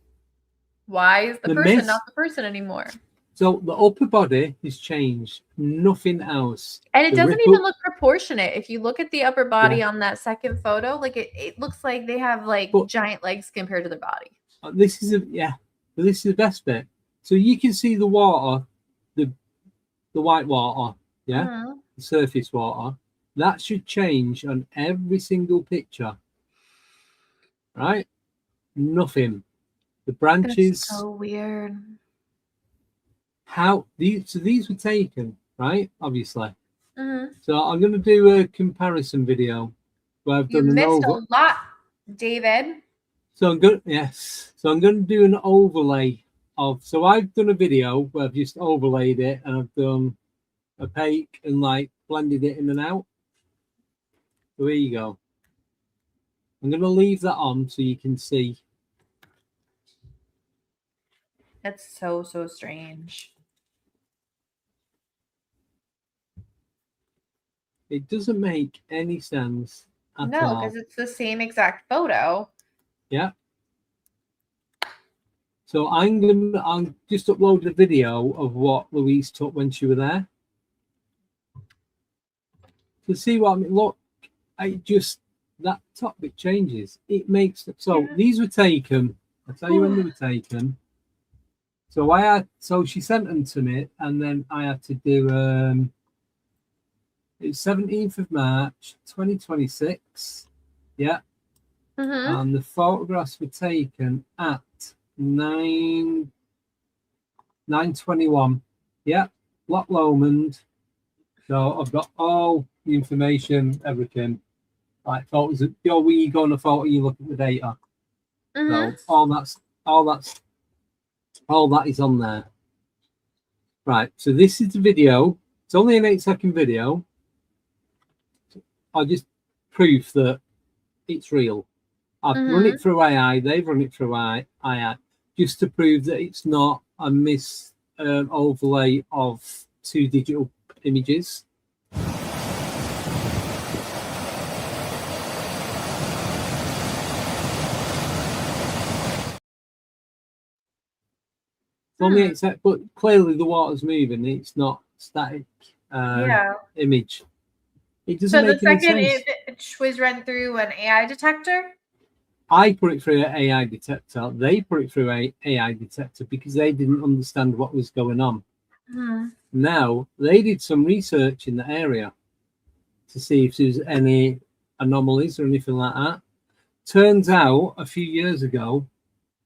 why is the person not the person anymore? So the upper body has changed. Nothing else. And it doesn't even look proportionate. If you look at the upper body on that second photo, like it looks like they have giant legs compared to their body. This is the best bit. So you can see the water, the white water, the surface water. That should change on every single picture, right? Nothing. The branches. That's so weird. These were taken, right? Obviously. So I'm going to do a comparison video where I've done a lot, David. So I'm going to do an overlay of. So I've done a video where I've just overlaid it, and I've done opaque and blended it in and out. So here you go. I'm going to leave that on so you can see. That's so strange. It doesn't make any sense at all. No, because it's the same exact photo. Yeah. So I'll just upload a video of what Louise took when she was there. To see what I mean, look, that top bit changes. It makes these were taken. I'll tell you when they were taken. So she sent them to me, and then I had to do it's 17th of March 2026. Yeah. And the photographs were taken at 9:21. Yeah. Loch Lomond. So I've got all the information, everything like photos. When you go on a photo, you look at the data. Mhm. So all that is on there. Right. So this is the video. It's only an 8-second video. I just proof that it's real. I've run it through AI. They've run it through AI, just to prove that it's not a overlay of 2 digital images. It's only 8 seconds, but clearly the water's moving. It's not static image. It doesn't So the make any second sense. it was run through an AI detector? I put it through an AI detector. They put it through an AI detector because they didn't understand what was going on. Now, they did some research in the area to see if there's any anomalies or anything like that. Turns out, a few years ago,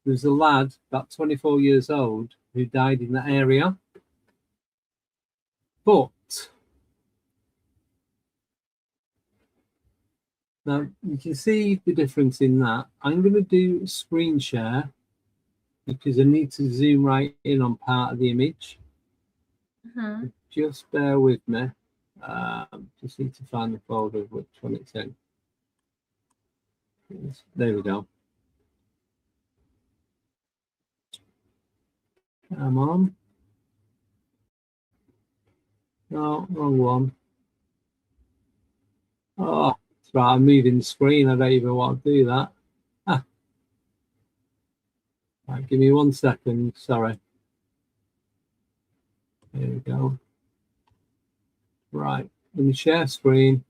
there was a lad, about 24 years old, who died in that area. But now you can see the difference in that. I'm going to do a screen share because I need to zoom right in on part of the image. Just bear with me. Just need to find the folder of which one it's in. There we go. Come on. No, wrong one. Oh, that's right. I'm moving the screen. I don't even want to do that. Right, give me 1 second. Sorry. There we go. Right. Let me share screen.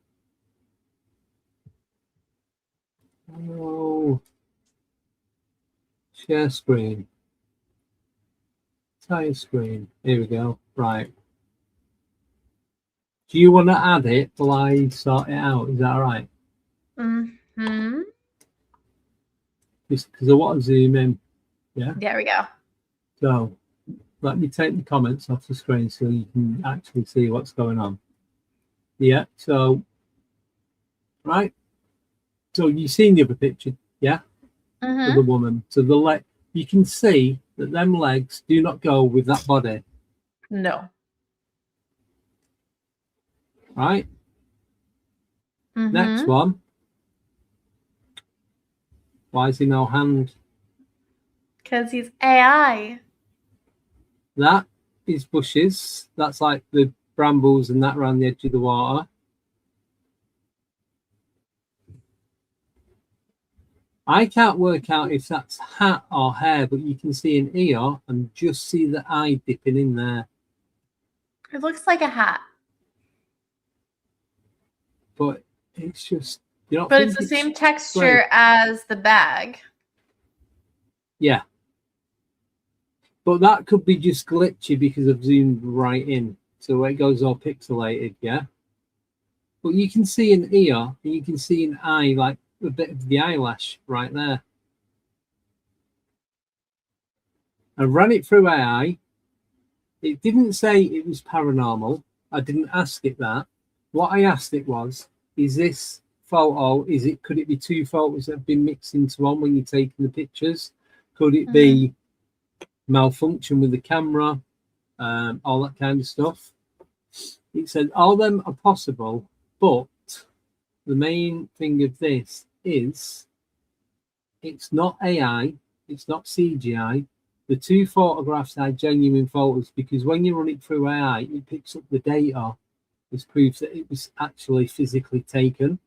Oh. Share screen. Entire screen. Here we go. Right. Do you want to add it while I sort it out? Is that all right? Just because I want to zoom in. Yeah. There we go. So let me take the comments off the screen so you can actually see what's going on. Yeah. So, right. So you've seen the other picture, yeah? Of the woman. So the leg, you can see that them legs do not go with that body. No. Right. Next one. Why is he no hand? Because he's AI. That is bushes. That's like the brambles and that around the edge of the water. I can't work out if that's hat or hair, but you can see an ear and just see the eye dipping in there. It looks like a hat. But it's just, you know. But it's the same texture as the bag. Yeah. But that could be just glitchy because I've zoomed right in. So it goes all pixelated, yeah? But you can see an ear and you can see an eye, like a bit of the eyelash right there. I ran it through AI. It didn't say it was paranormal. I didn't ask it that. What I asked it was, is this photo, could it be 2 photos that have been mixed into one when you're taking the pictures? Could it be malfunction with the camera? All that kind of stuff. It said all them are possible, but the main thing of this is it's not AI, it's not CGI. The 2 photographs are genuine photos because when you run it through AI, it picks up the data as proof that it was actually physically taken.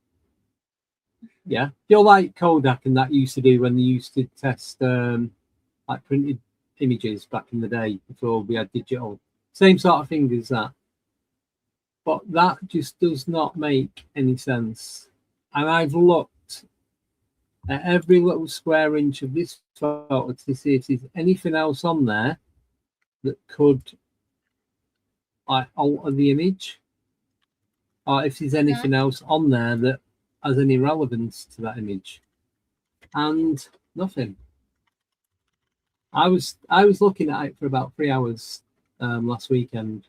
Yeah, you're like Kodak and that used to do when they used to test like printed images back in the day before we had digital. Same sort of thing as that. But that just does not make any sense. And I've looked at every little square inch of this photo to see if there's anything else on there that could like alter the image, or if there's anything else on there that has any relevance to that image. And nothing. I was looking at it for about 3 hours last weekend,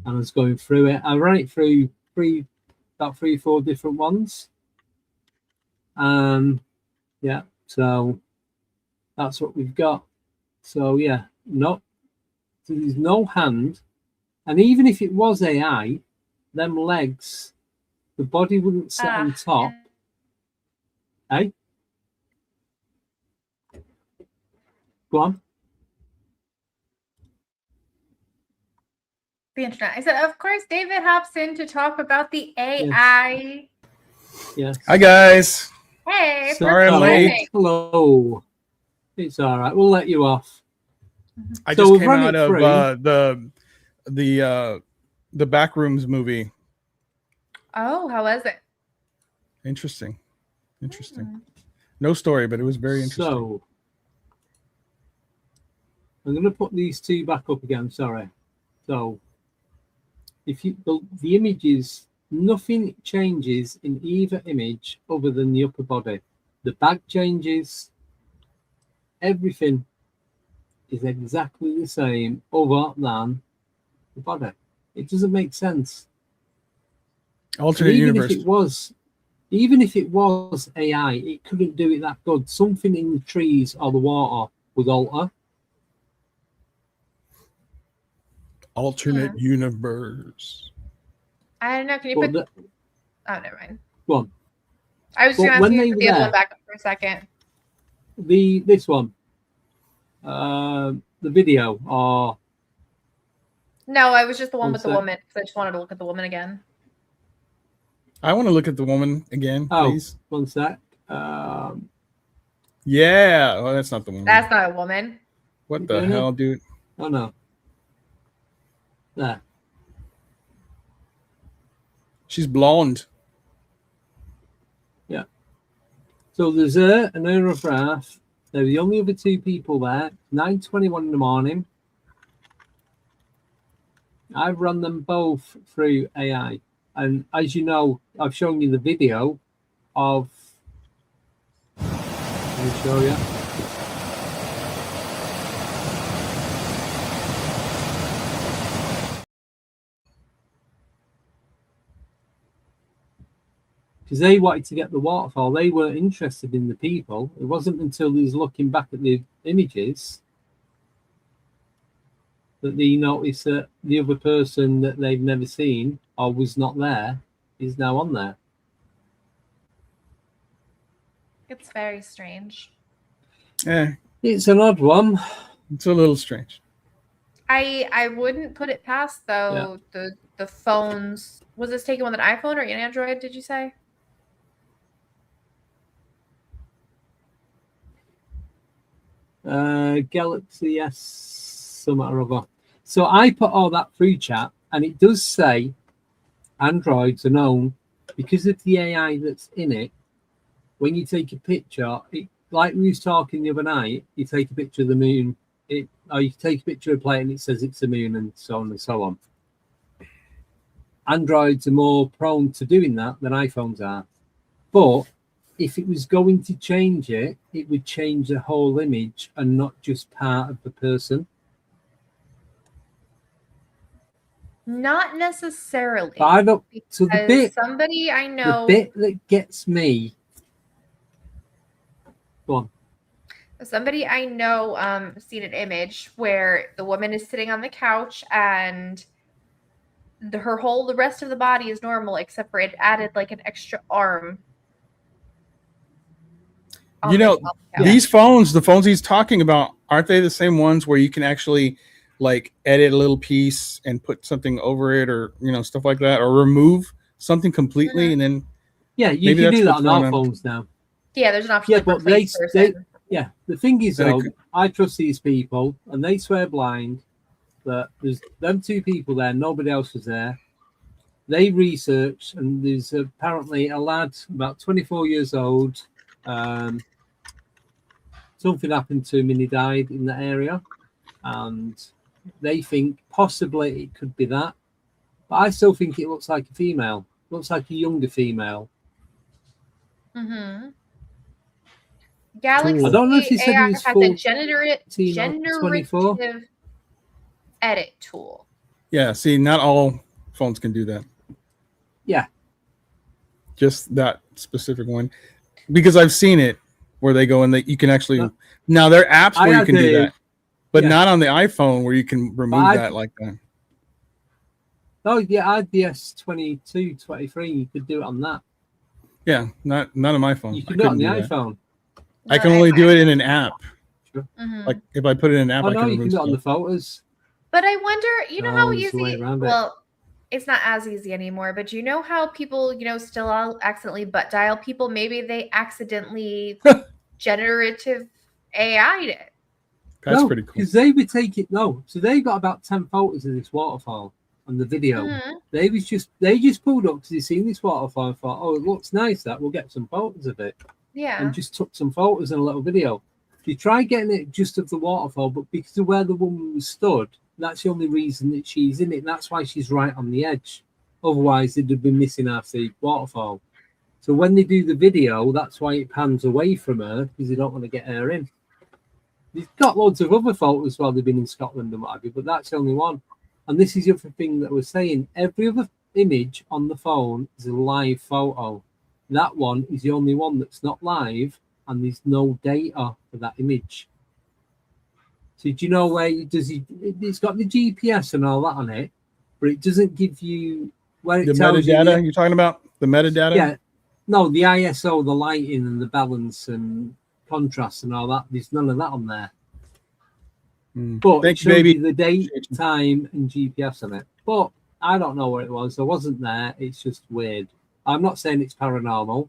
and I was going through it. I ran it through about 3 or 4 different ones, Yeah, so that's what we've got. So yeah, no, so there's no hand, and even if it was AI, them legs, the body wouldn't sit on top. Eh? Go on. The internet. I said, of course, David hops in to talk about the AI. Yes. Hi guys. Hey, Sorry I'm late. Hello. It's all right. We'll let you off. I So just we've came run out it of through. the Backrooms movie. Oh, how was it? Interesting. No story, but it was very interesting. So I'm going to put these two back up again. Sorry. So if you the images, nothing changes in either image other than the upper body. The back changes. Everything is exactly the same other than the body. It doesn't make sense. Alternate universe. Even if it was AI, it couldn't do it that good. Something in the trees or the water would alter. Alternate universe. I don't know. Can you But put? Oh, never mind. Go on. I was going to ask you to put the other one back up for a second. This one, the video, or no, I was just the one One with the sec. woman because I just wanted to look at the woman again. I want to look at the woman again, please. 1 sec. Yeah. Oh, that's not the woman. That's not a woman. What the hell, dude? Oh no. There. She's blonde. Yeah. So there's her and her other half. They're the only other two people there. 9:21 in the morning. I've run them both through AI. And as you know, I've shown you the video of. Let me show you. Because they wanted to get the waterfall. They weren't interested in the people. It wasn't until they was looking back at the images that they noticed that the other person that they've never seen or was not there is now on there. It's very strange. Yeah. It's an odd one. It's a little strange. I wouldn't put it past though the phones. Was this taken with an iPhone or an Android? Did you say? Galaxy S Soma ARah. So I put all that through chat, and it does say androids are known because of the AI that's in it. When you take a picture, like we was talking the other night, you take a picture of the moon, or you take a picture of a plane and it says it's the moon, and so on and so on. Androids are more prone to doing that than iPhones are. But if it was going to change it, it would change the whole image and not just part of the person. Not necessarily. But I don't. So the bit, somebody I know, the bit that gets me. Go on. Somebody I know seen an image where the woman is sitting on the couch and the rest of the body is normal except for it added like an extra arm. You know, these phones, the phones he's talking about, aren't they the same ones where you can actually like edit a little piece and put something over it, or stuff like that, or remove something completely and then you can do that on our phones now. Yeah, there's an option. Yeah, but they the thing is though, I trust these people and they swear blind that there's them two people there, nobody else was there. They researched, and there's apparently a lad about 24 years old. Something happened to him and he died in that area, and they think possibly it could be that, but I still think it looks like a female. Looks like a younger female. Galaxy I don't know if he said AI it was has a generative edit tool. Yeah, see, not all phones can do that. Yeah, just that specific one. because I've seen it where they go and you can actually now there are apps where you can do that, but not on the iPhone where you can remove that like that. Oh yeah, I had the S22, 23. You could do it on that. Yeah, not on my phone. You can do it on the iPhone. I can only do it in an app. Sure. Like if I put it in an app, I can you can do it on the photos. But I wonder, you know how easy? Well, it's not as easy anymore. But you know how people, still accidentally butt dial people? Maybe they accidentally generative AI'd it. That's pretty cool. Because they would take it. No, so they got about 10 photos of this waterfall on the video. They just pulled up because they seen this waterfall and thought, oh, it looks nice. That we'll get some photos of it. Yeah. And just took some photos and a little video. You try getting it just of the waterfall, but because of where the woman was stood, that's the only reason that she's in it. That's why she's right on the edge. Otherwise, they'd have been missing half the waterfall. So when they do the video, that's why it pans away from her, because they don't want to get her in. They've got loads of other photos while they've been in Scotland and what have you, but that's the only one. And this is the other thing that we're saying. Every other image on the phone is a live photo. That one is the only one that's not live, and there's no data for that image. So do you know where it's got the GPS and all that on it, but it doesn't give you where it the tells metadata you're talking about? The metadata? Yeah. No, the ISO, the lighting and the balance and contrast and all that. There's none of that on there. But it shows you the date, time, and GPS on it. But I don't know where it was. I wasn't there. It's just weird. I'm not saying it's paranormal.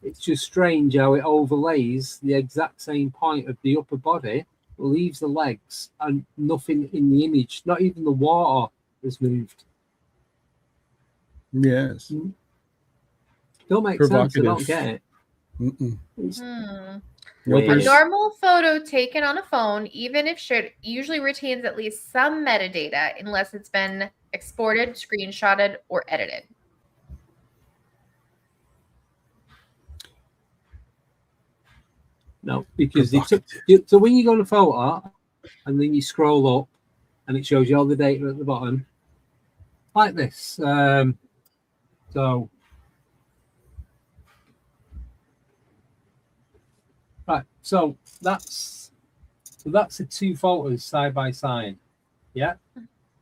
It's just strange how it overlays the exact same point of the upper body, leaves the legs, and nothing in the image. Not even the water has moved. Yes. Don't make sense. I don't get it. A normal photo taken on a phone, even if shared, usually retains at least some metadata unless it's been exported, screenshotted, or edited. No, because so when you go to photo and then you scroll up and it shows you all the data at the bottom, like this. So that's the two photos side by side. Yeah.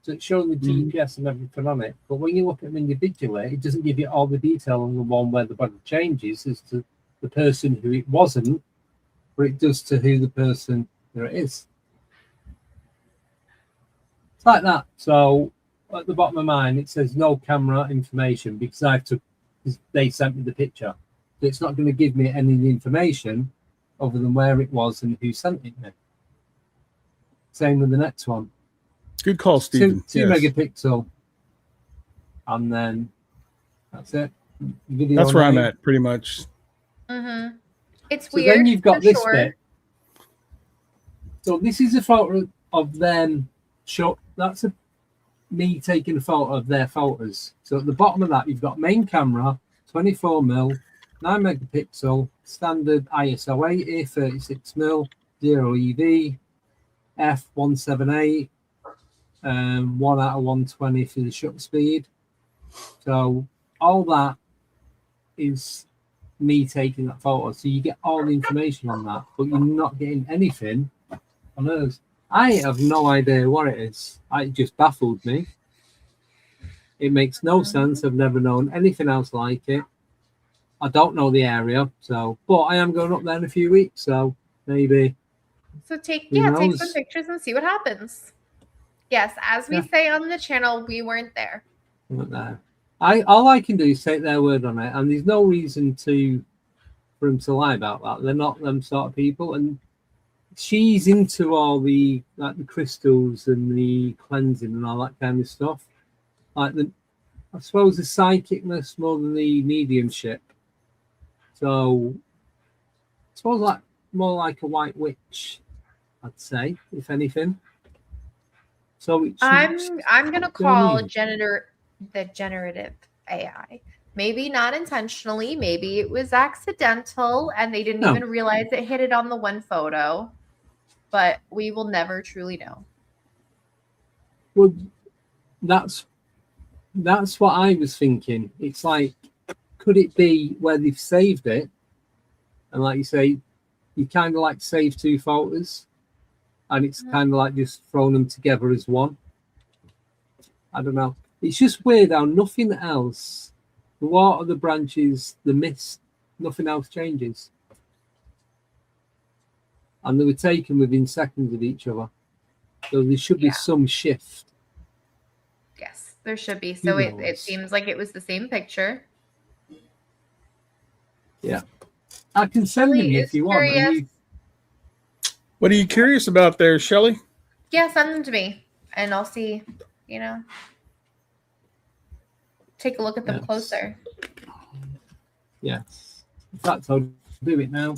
So it's showing the GPS and everything on it. But when you look at them individually, it doesn't give you all the detail on the one where the body changes as to the person who it wasn't, but it does to who the person there it is. It's like that. So at the bottom of mine, it says no camera information because they sent me the picture. So it's not going to give me any of the information other than where it was and who sent it me. Same with the next one. Good call, Stephen. 2 megapixel. And then that's it. Video that's where I'm at, pretty much. It's so weird. Then you've got this bit. So this is a photo of them. That's me taking a photo of their photos. So at the bottom of that, you've got main camera, 24mm, 9 megapixel, standard ISO 80, 36mm, 0 EV, f178, 1 out of 120 for the shutter speed. So all that is me taking that photo. So you get all the information on that, but you're not getting anything on ours. I have no idea what it is. It just baffled me. It makes no sense. I've never known anything else like it. I don't know the area, but I am going up there in a few weeks, so maybe. So take some pictures and see what happens. Yes, as we say on the channel, we weren't there. We weren't there. All I can do is take their word on it, and there's no reason for them to lie about that. They're not them sort of people, and she's into all the the crystals and the cleansing and all that kind of stuff. I suppose the psychicness more than the mediumship. So I suppose more like a white witch, I'd say, if anything. So I'm gonna call the generative AI. Maybe not intentionally, maybe it was accidental and they didn't even realize it hit it on the one photo. But we will never truly know. Well, that's what I was thinking. It's like, could it be where they've saved it And like you say, you kind of like save two photos, and it's kind of like just throwing them together as one. I don't know. It's just weird how nothing else, the water, the branches, the mist, nothing else changes. And they were taken within seconds of each other. So there should be some shift. Yes, there should be. So it knows? seems like it was the same picture. Yeah. I can send them you if you want. Curious. What are you curious about there, Shelley? Yeah, send them to me, and I'll see. You know, take a look at them closer. Yes. In fact, I'll do it now.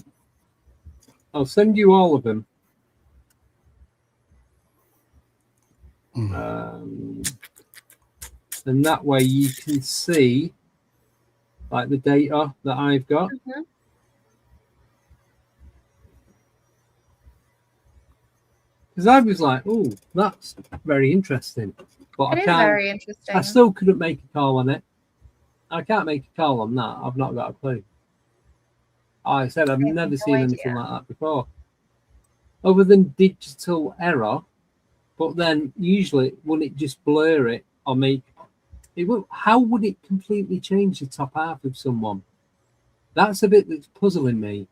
I'll send you all of them. And that way you can see like the data that I've got. Because I was like, oh, that's very interesting. But It is very interesting. I still couldn't make a call on it. I can't make a call on that. I've not got a clue. I said I've never seen anything like that before. Other than digital error, but then usually wouldn't it just blur it or make it? How would it completely change the top half of someone? That's a bit that's puzzling me.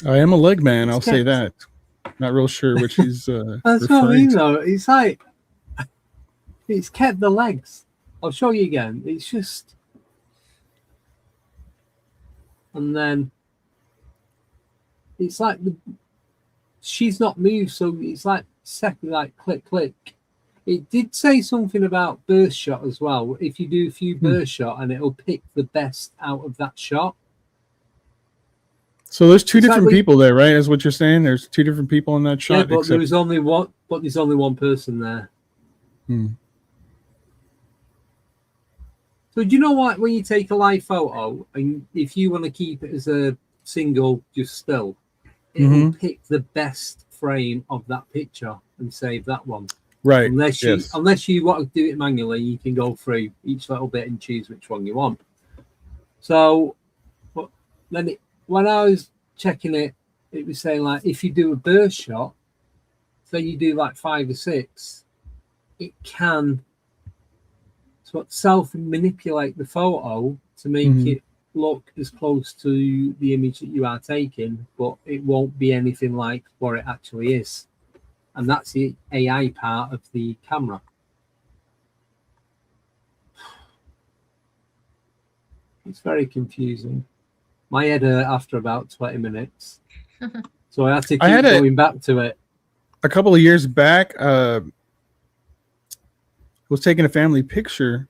I am a leg man, I'll say that. Not real sure which he's that's what I mean, though. It's like it's kept the legs. I'll show you again. It's just, and then it's like she's not moved, so it's like second, like click, click. It did say something about burst shot as well. If you do a few burst shot, and it'll pick the best out of that shot. So there's two different people there, right? Is what you're saying? There's two different people in that shot. Yeah, but there's only one. But there's only one person there. So do you know what? When you take a live photo, and if you want to keep it as a single, just still, it will pick the best frame of that picture and save that one. Right. Unless you want to do it manually, you can go through each little bit and choose which one you want. So, but then when I was checking it, it was saying like if you do a burst shot, so you do like 5 or 6, it can self-manipulate the photo to make it look as close to the image that you are taking, but it won't be anything like what it actually is. And that's the AI part of the camera. It's very confusing. My head hurt after about 20 minutes. So I had to keep going back to it. A couple of years back, was taking a family picture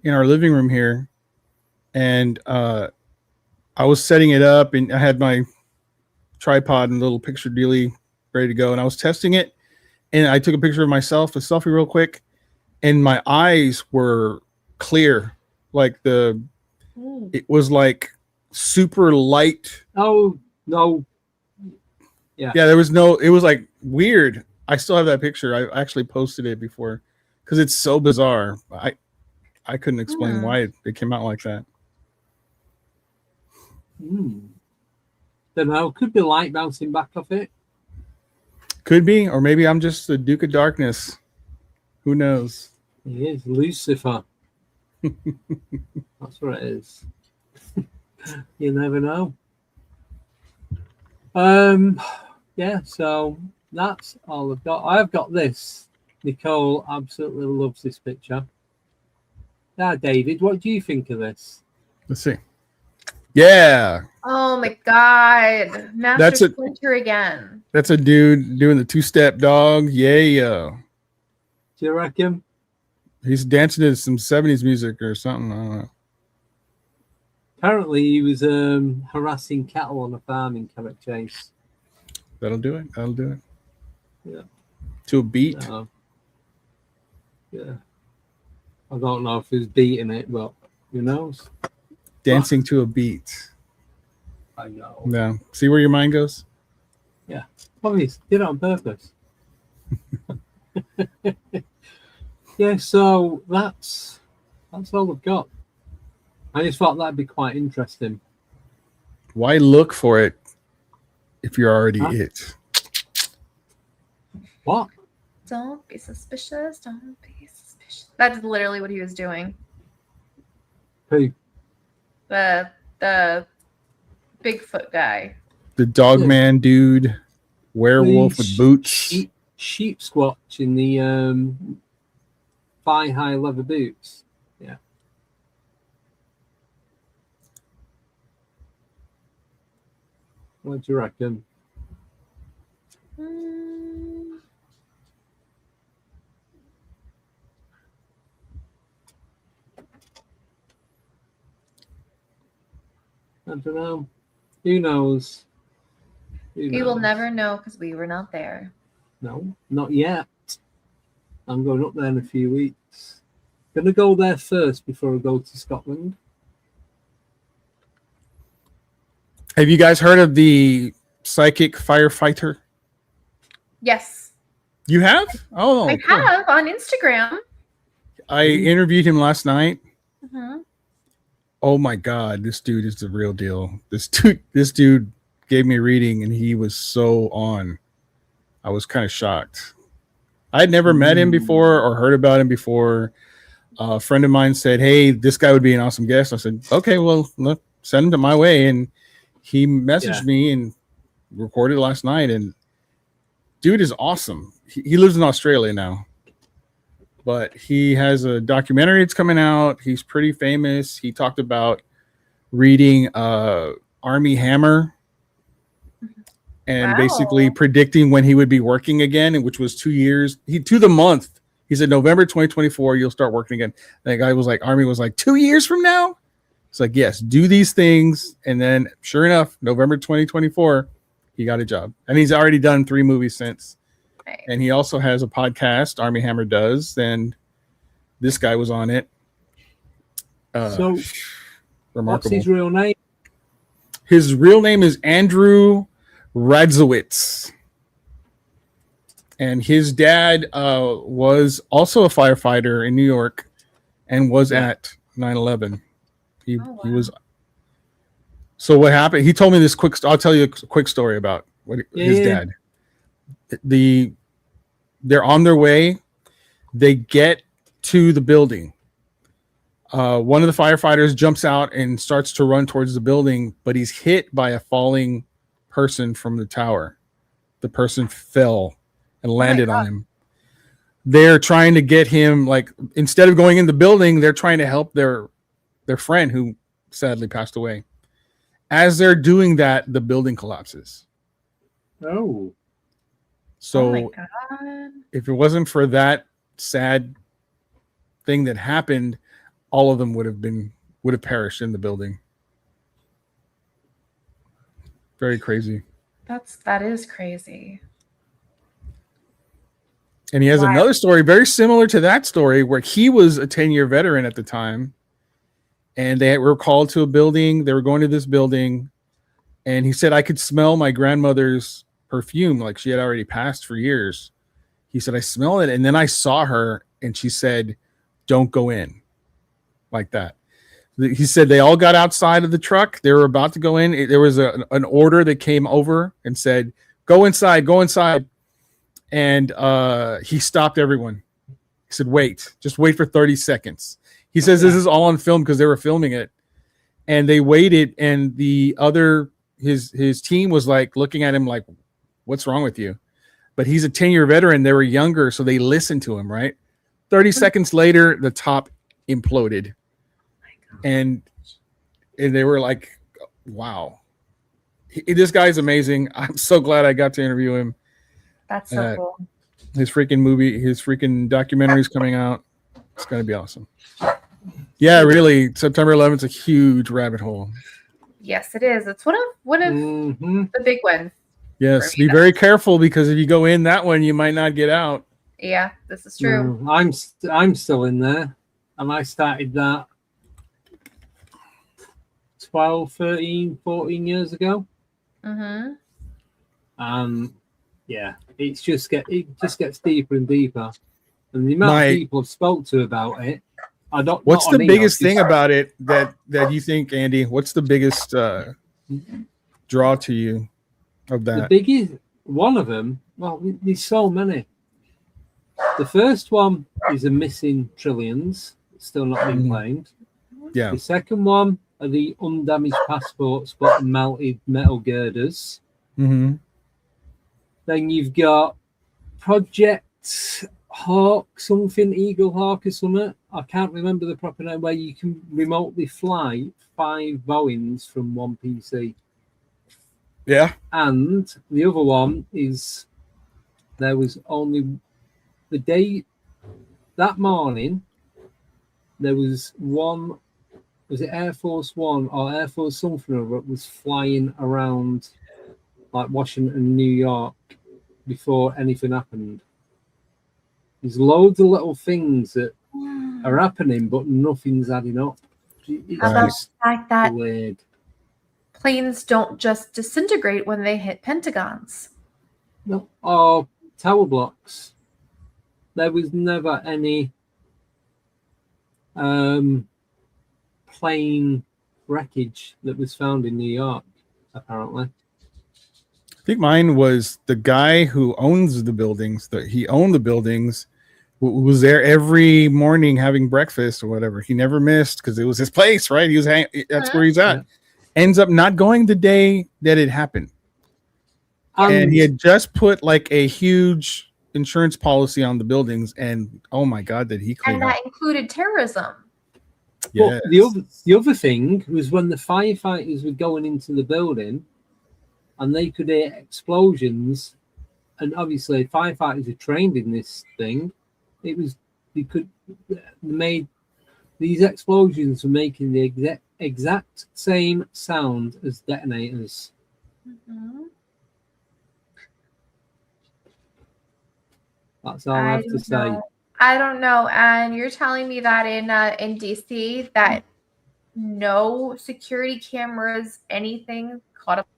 in our living room here, and I was setting it up, and I had my tripod and little picture dealie ready to go, and I was testing it, and I took a picture of myself, a selfie real quick, and my eyes were clear, like it was like super light. Oh no. Yeah, there was no, it was like weird. I still have that picture. I actually posted it before because it's so bizarre. I couldn't explain why it came out like that. Don't know. Could be light bouncing back off it. Could be, or maybe I'm just the Duke of Darkness. Who knows? He is Lucifer. That's what it is. You never know. Yeah, so that's all I've got. I've got this. Nicole absolutely loves this picture. Now, David, what do you think of this? Let's see. Yeah. Oh my God. Master Splinter again. That's a dude doing the 2-step dog. Yeah. Do you reckon? He's dancing to some 70s music or something. I don't know. Apparently, he was harassing cattle on a farm in Carrick Chase. That'll do it. Yeah. To a beat. Yeah. I don't know if he's beating it, but who knows? Dancing to a beat. I know. Yeah. See where your mind goes? Yeah. Obviously, did it on purpose. Yeah, so that's all I've got. I just thought that'd be quite interesting. Why look for it if you're already it? What? Don't be suspicious. Don't be suspicious. That's literally what he was doing. Who? The Bigfoot guy. The dogman dude, werewolf with boots. Sheep squatch in the thigh-high leather boots. Yeah. What do you reckon? I don't know. Who knows? We will never know because we were not there. No, not yet. I'm going up there in a few weeks. Gonna go there first before I go to Scotland. Have you guys heard of the psychic firefighter? Yes. You have? Oh, I cool. have on Instagram. I interviewed him last night. Mm-hmm. Oh my God, this dude is the real deal. This dude gave me a reading and he was so on. I was kind of shocked. I'd never met him before or heard about him before. A friend of mine said, "Hey, this guy would be an awesome guest." I said, "Okay, well, look, send him to my way." And he messaged me and recorded last night. And dude is awesome. He lives in Australia now, but he has a documentary that's coming out. He's pretty famous. He talked about reading Army Hammer and basically predicting when he would be working again, which was 2 years. To the month. He said November 2024, you'll start working again. And that guy was like, Army was like, 2 years from now? It's like, yes, do these things. And then sure enough, November 2024, he got a job. And he's already done 3 movies since. Right. And he also has a podcast, Army Hammer does. And this guy was on it. So, remarkable. What's his real name? His real name is Andrew Radzowitz. And his dad was also a firefighter in New York and was at 9/11. He was. So what happened? He told me this quick. I'll tell you a quick story about his dad. They're on their way. They get to the building. One of the firefighters jumps out and starts to run towards the building, but he's hit by a falling person from the tower. The person fell and landed on him. They're trying to get him, like, instead of going in the building, they're trying to help their friend who sadly passed away. As they're doing that, the building collapses. Oh. So my God. If it wasn't for that sad thing that happened, all of them would have perished in the building. Very crazy. That is crazy. And he has another story very similar to that story where he was a 10-year veteran at the time. And they were called to a building. They were going to this building. And he said, I could smell my grandmother's perfume. Like she had already passed for years. He said, I smell it. And then I saw her and she said, don't go in. Like that. He said they all got outside of the truck. They were about to go in. There was an order that came over and said, go inside, go inside. And he stopped everyone. He said, wait, just wait for 30 seconds. He says this is all on film because they were filming it. And they waited. And his team was like looking at him like, what's wrong with you? But he's a 10-year veteran. They were younger, so they listened to him, right? 30 seconds later, the top imploded. And they were like, wow. This guy's amazing. I'm so glad I got to interview him. That's so cool. His freaking documentary is coming out. It's going to be awesome. Yeah, really. September 11th is a huge rabbit hole. Yes, it is. It's one of the big ones. Yes, be very careful because if you go in that one, you might not get out. Yeah, this is true. I'm still in there. And I started that 12, 13, 14 years ago. Yeah, it just gets deeper and deeper. And the amount of people I've spoke to about it, I don't. What's not the on biggest Eos, thing about it that you think, Andy? What's the biggest draw to you of the that? biggest one of them? Well, there's so many. The first one is a missing trillions, still not been claimed. Yeah. The second one are the undamaged passports but melted metal girders. Mm-hmm. Then you've got Project Hawk, something, Eagle Hawk or something. I can't remember the proper name, where you can remotely fly 5 Boeings from one PC. Yeah. And the other one is there was only the day that morning, there was one, was it Air Force One or Air Force something or other, was flying around like Washington, New York before anything happened. There's loads of little things that are happening, but nothing's adding up. It's How about the just fact that weird. planes don't just disintegrate when they hit pentagons? No, or tower blocks. There was never any plane wreckage that was found in New York, apparently. I think mine was the guy who owns the buildings. He owned the buildings. Was there every morning having breakfast or whatever. He never missed because it was his place, right? He was that's where he's at. Yeah. Ends up not going the day that it happened, and he had just put like a huge insurance policy on the buildings, and oh my god, did he clean And up? that included terrorism. Yes. But the other thing was when the firefighters were going into the building, and they could hear explosions, and obviously firefighters are trained in this thing. It was made these explosions were making the exact same sound as detonators. Mm-hmm. That's all I have to say. I don't know. And you're telling me that in DC that no security cameras, anything caught up.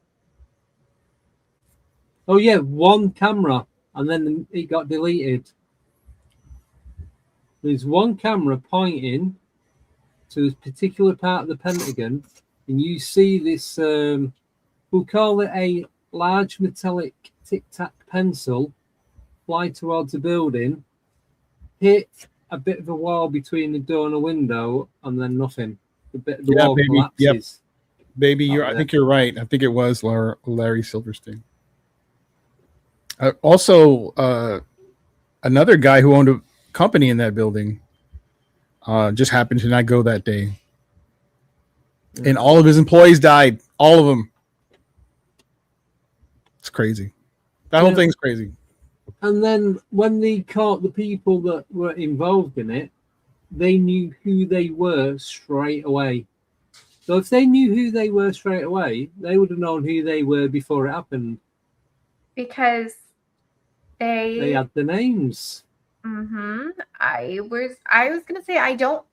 Oh yeah, one camera, and then it got deleted. There's one camera pointing to a particular part of the Pentagon, and you see this, we'll call it a large metallic tic-tac pencil, fly towards a building, hit a bit of a wall between the door and a window, and then nothing. The bit of the wall collapses. Yep. Baby, I think you're right. I think it was Larry Silverstein. Also, another guy who owned a company in that building just happened to not go that day. And all of his employees died. All of them. It's crazy. That whole thing's crazy. And then when they caught the people that were involved in it, they knew who they were straight away. So if they knew who they were straight away, they would have known who they were before it happened. Because they had the names. Mm-hmm. I was gonna say I don't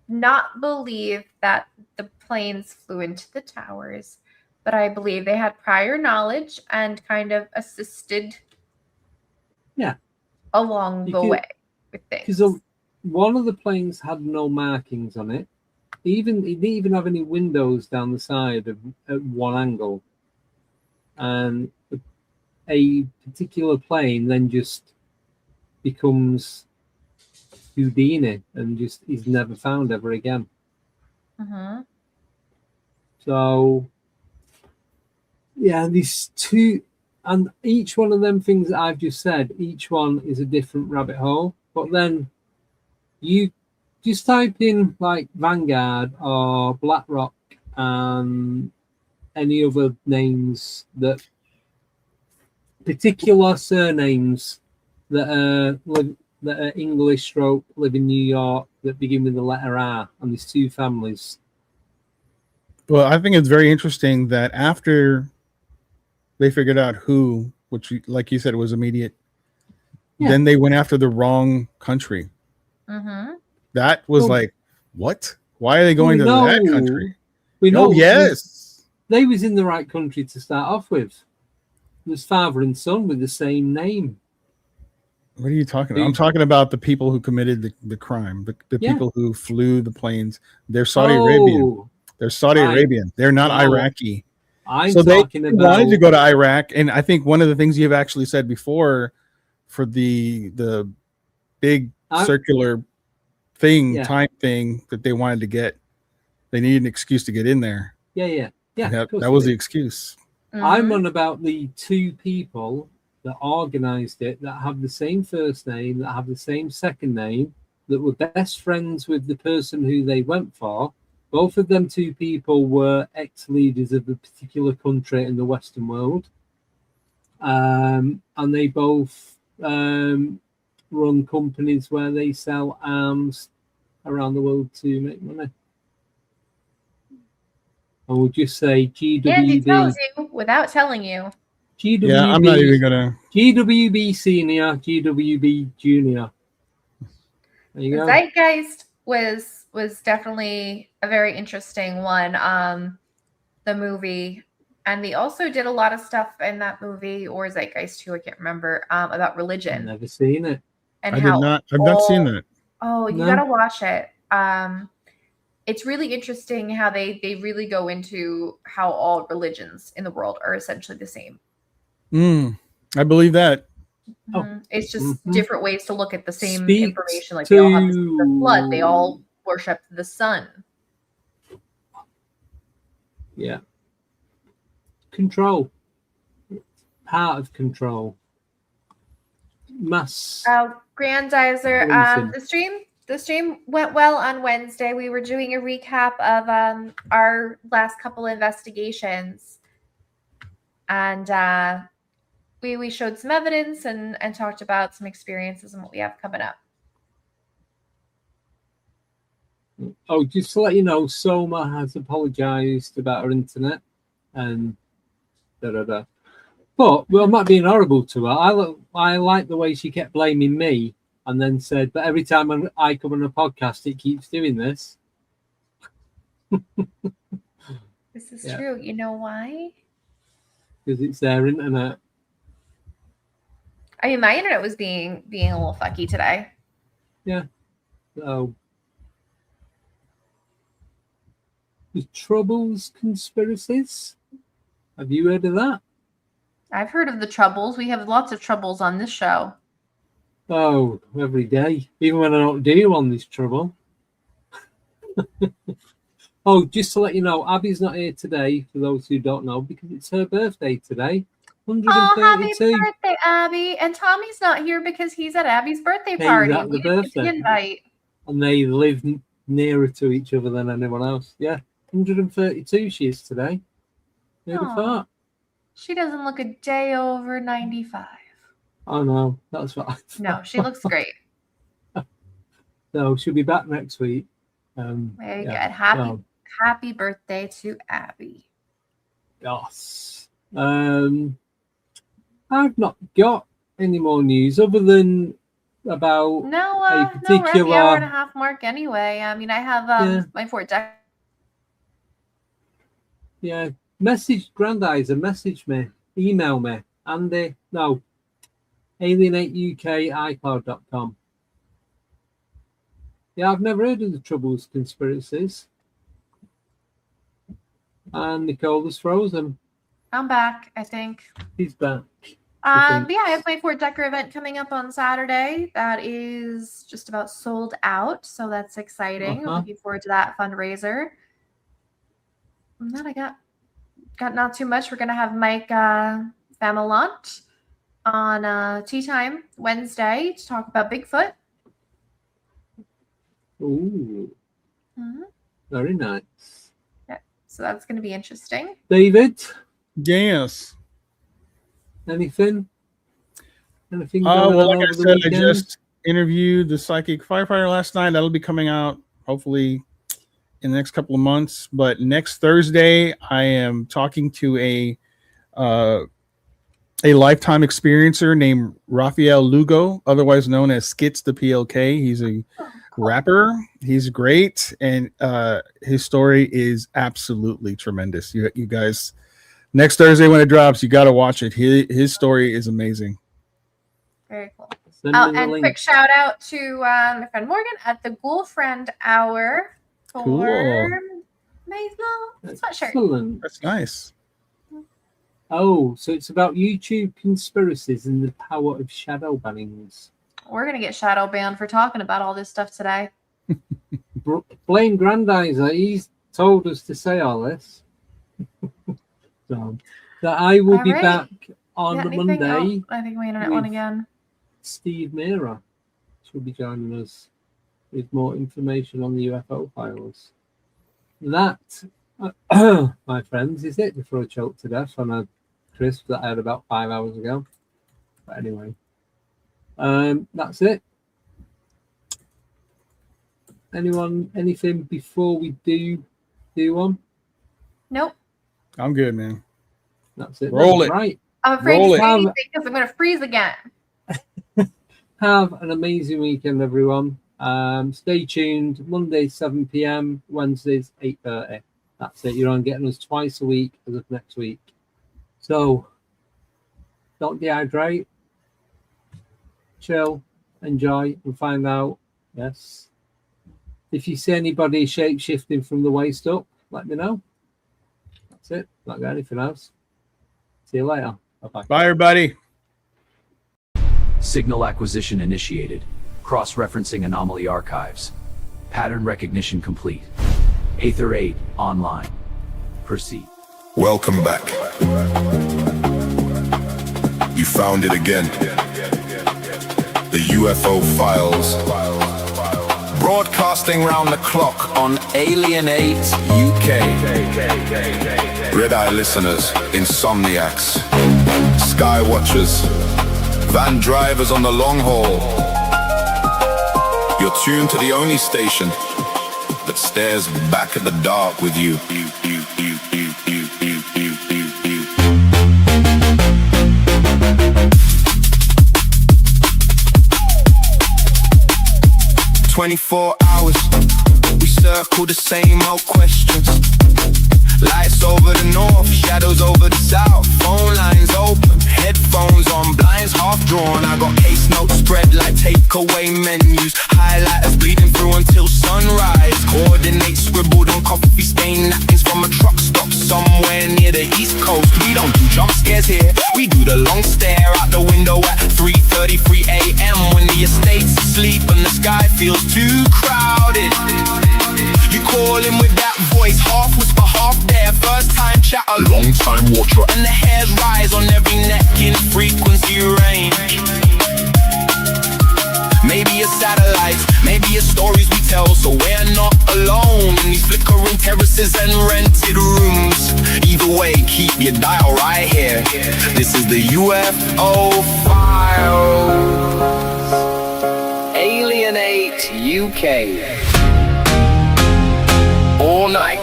not believe that the planes flew into the towers, but I believe they had prior knowledge and kind of assisted along the way with things. Because one of the planes had no markings on it. It didn't even have any windows down the side at one angle. And a particular plane then just becomes Houdini and just is never found ever again. Mm-hmm. So yeah, these two, and each one of them things that I've just said, each one is a different rabbit hole. But then you just type in like Vanguard or BlackRock and any other names that particular surnames that are English stroke live in New York that begin with the letter R, and there's 2 families. Well, I think it's very interesting that after they figured out who, which, like you said, it was immediate, then they went after the wrong country. Mm-hmm. That was like, what? Why are they going to that country? We know. Yes. They was in the right country to start off with. It was father and son with the same name. What are you talking about? I'm talking about the people who committed the crime, the Yeah. people who flew the planes. They're Saudi Arabian. They're Saudi Arabian. They're not Iraqi. I'm so they talking wanted to about go to Iraq, and I think one of the things you've actually said before for the big circular thing, time thing that they wanted to get, they needed an excuse to get in there. Yeah. That was the excuse. I'm on about the two people that organized it, that have the same first name, that have the same second name, that were best friends with the person who they went for. Both of them two people were ex-leaders of a particular country in the Western world. And they both run companies where they sell arms around the world to make money. I will just say GWB. Andy tells you without telling you. GWB, yeah, I'm not even gonna. GWB Senior, GWB Junior. There you go. Zeitgeist was definitely a very interesting one. The movie, and they also did a lot of stuff in that movie, or Zeitgeist 2, I can't remember, about religion. I've never seen it. And I've not seen that. Oh, you gotta watch it. It's really interesting how they really go into how all religions in the world are essentially the same. I believe that. It's just different ways to look at the same Speaks information. Like they all have the flood. They all worship the sun. Yeah. Control. Part of control. Mass. Grandizer. The stream went well on Wednesday. We were doing a recap of our last couple investigations, and we showed some evidence and talked about some experiences and what we have coming up. Oh, just to let you know, Soma has apologized about her internet and But well, I'm not being horrible to her. I like the way she kept blaming me and then said, but every time I come on a podcast, it keeps doing this. This is true. You know why? Because it's their internet. I mean, my internet was being a little fucky today. Yeah. So the Troubles conspiracies. Have you heard of that? I've heard of the Troubles. We have lots of troubles on this show. Oh, every day. Even when I don't do on this trouble. Oh, just to let you know, Abby's not here today, for those who don't know, because it's her birthday today. 132. Oh, happy birthday, Abby. And Tommy's not here because he's at Abby's birthday party. At the birthday. Invite. And they live nearer to each other than anyone else. Yeah, 132 she is today. Who'd have thought? She doesn't look a day over 95. Oh, no, that's what I thought. No, she looks great. So she'll be back next week. Very good. Happy birthday to Abby. Yes. I've not got any more news other than about a particular... we're at the hour and a half mark anyway. I mean, I have my Fort Deck. Yeah. Message Grandizer, message me, email me, alienateuk@icloud.com. Yeah, I've never heard of the Troubles conspiracies. And Nicole is frozen. I'm back, I think. He's back. But yeah, I have my Fort Decker event coming up on Saturday. That is just about sold out, so that's exciting. Looking forward to that fundraiser. And then I got not too much. We're gonna have Mike Familant on Tea Time Wednesday to talk about Bigfoot. Ooh, very nice. Yeah, so that's gonna be interesting. David, yes. Anything? Anything? Well, like I said, I just interviewed the psychic firefighter last night. That'll be coming out hopefully in the next couple of months. But next Thursday, I am talking to a lifetime experiencer named Raphael Lugo, otherwise known as Skits the PLK. He's a rapper. He's great, and his story is absolutely tremendous. You guys, next Thursday when it drops, you got to watch it. His story is amazing. Very cool. Send me the And link. quick shout out to my friend Morgan at the Ghoul Friend Hour for Cool. my little sweatshirt. Excellent. That's nice. Oh, so it's about YouTube conspiracies and the power of shadow bannings. We're gonna get shadow banned for talking about all this stuff today. Blame Grandizer. He's told us to say all this. So that I will be All right. back on Got the anything? Monday. Oh, I think my internet went with- again. Steve Mira will be joining us with more information on the UFO files. That, my friends, is it before I choke to death on a crisp that I had about 5 hours ago. But anyway, that's it. Anyone, anything before we do one? Nope. I'm good, man. That's it. Roll That's it. right. I'm afraid Roll to it. say anything because I'm gonna freeze again. Have an amazing weekend, everyone. Stay tuned. Monday 7 p.m. Wednesdays 8:30. That's it. You're on getting us twice a week as of next week. So don't dehydrate. Chill, enjoy, and find out. Yes. If you see anybody shape shifting from the waist up, let me know. That's it. Not got anything else. See you later. Bye-bye. Bye, everybody. Signal acquisition initiated. Cross-referencing anomaly archives. Pattern recognition complete. Aether 8 online. Proceed. Welcome back. You found it again. The UFO Files. Broadcasting round the clock on Alien 8 UK. Red-eye listeners, insomniacs, sky watchers, van drivers on the long haul. You're tuned to the only station that stares back at the dark with you. 24 hours, we circle the same old questions. Lights over the north, shadows over the south. Phone lines open, headphones on, blinds half drawn. I got case notes spread like takeaway menus. Highlighters bleeding through until sunrise. Coordinates scribbled on coffee stained napkins from a truck stop somewhere near the East Coast. We don't do jump scares here, we do the long stare out the window at 3:33 a.m. when the estate's asleep and the sky feels too crowded. You call in with that voice, half whisper, half there. First time chatter, long time watcher, and the hairs rise on every neck in frequency range. Maybe it's satellites, maybe it's stories we tell, so we're not alone in these flickering terraces and rented rooms. Either way, keep your dial right here. This is the UFO Files. Alien 8 UK. All night,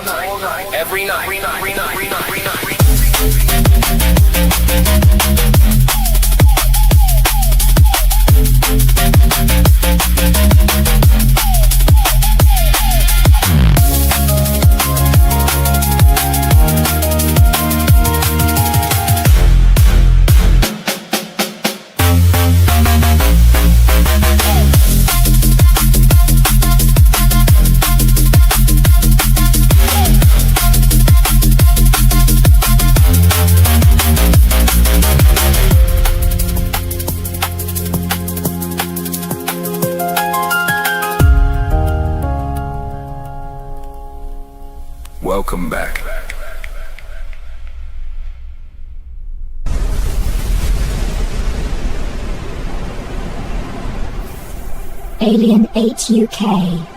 every night. Welcome back. Alien 8 UK.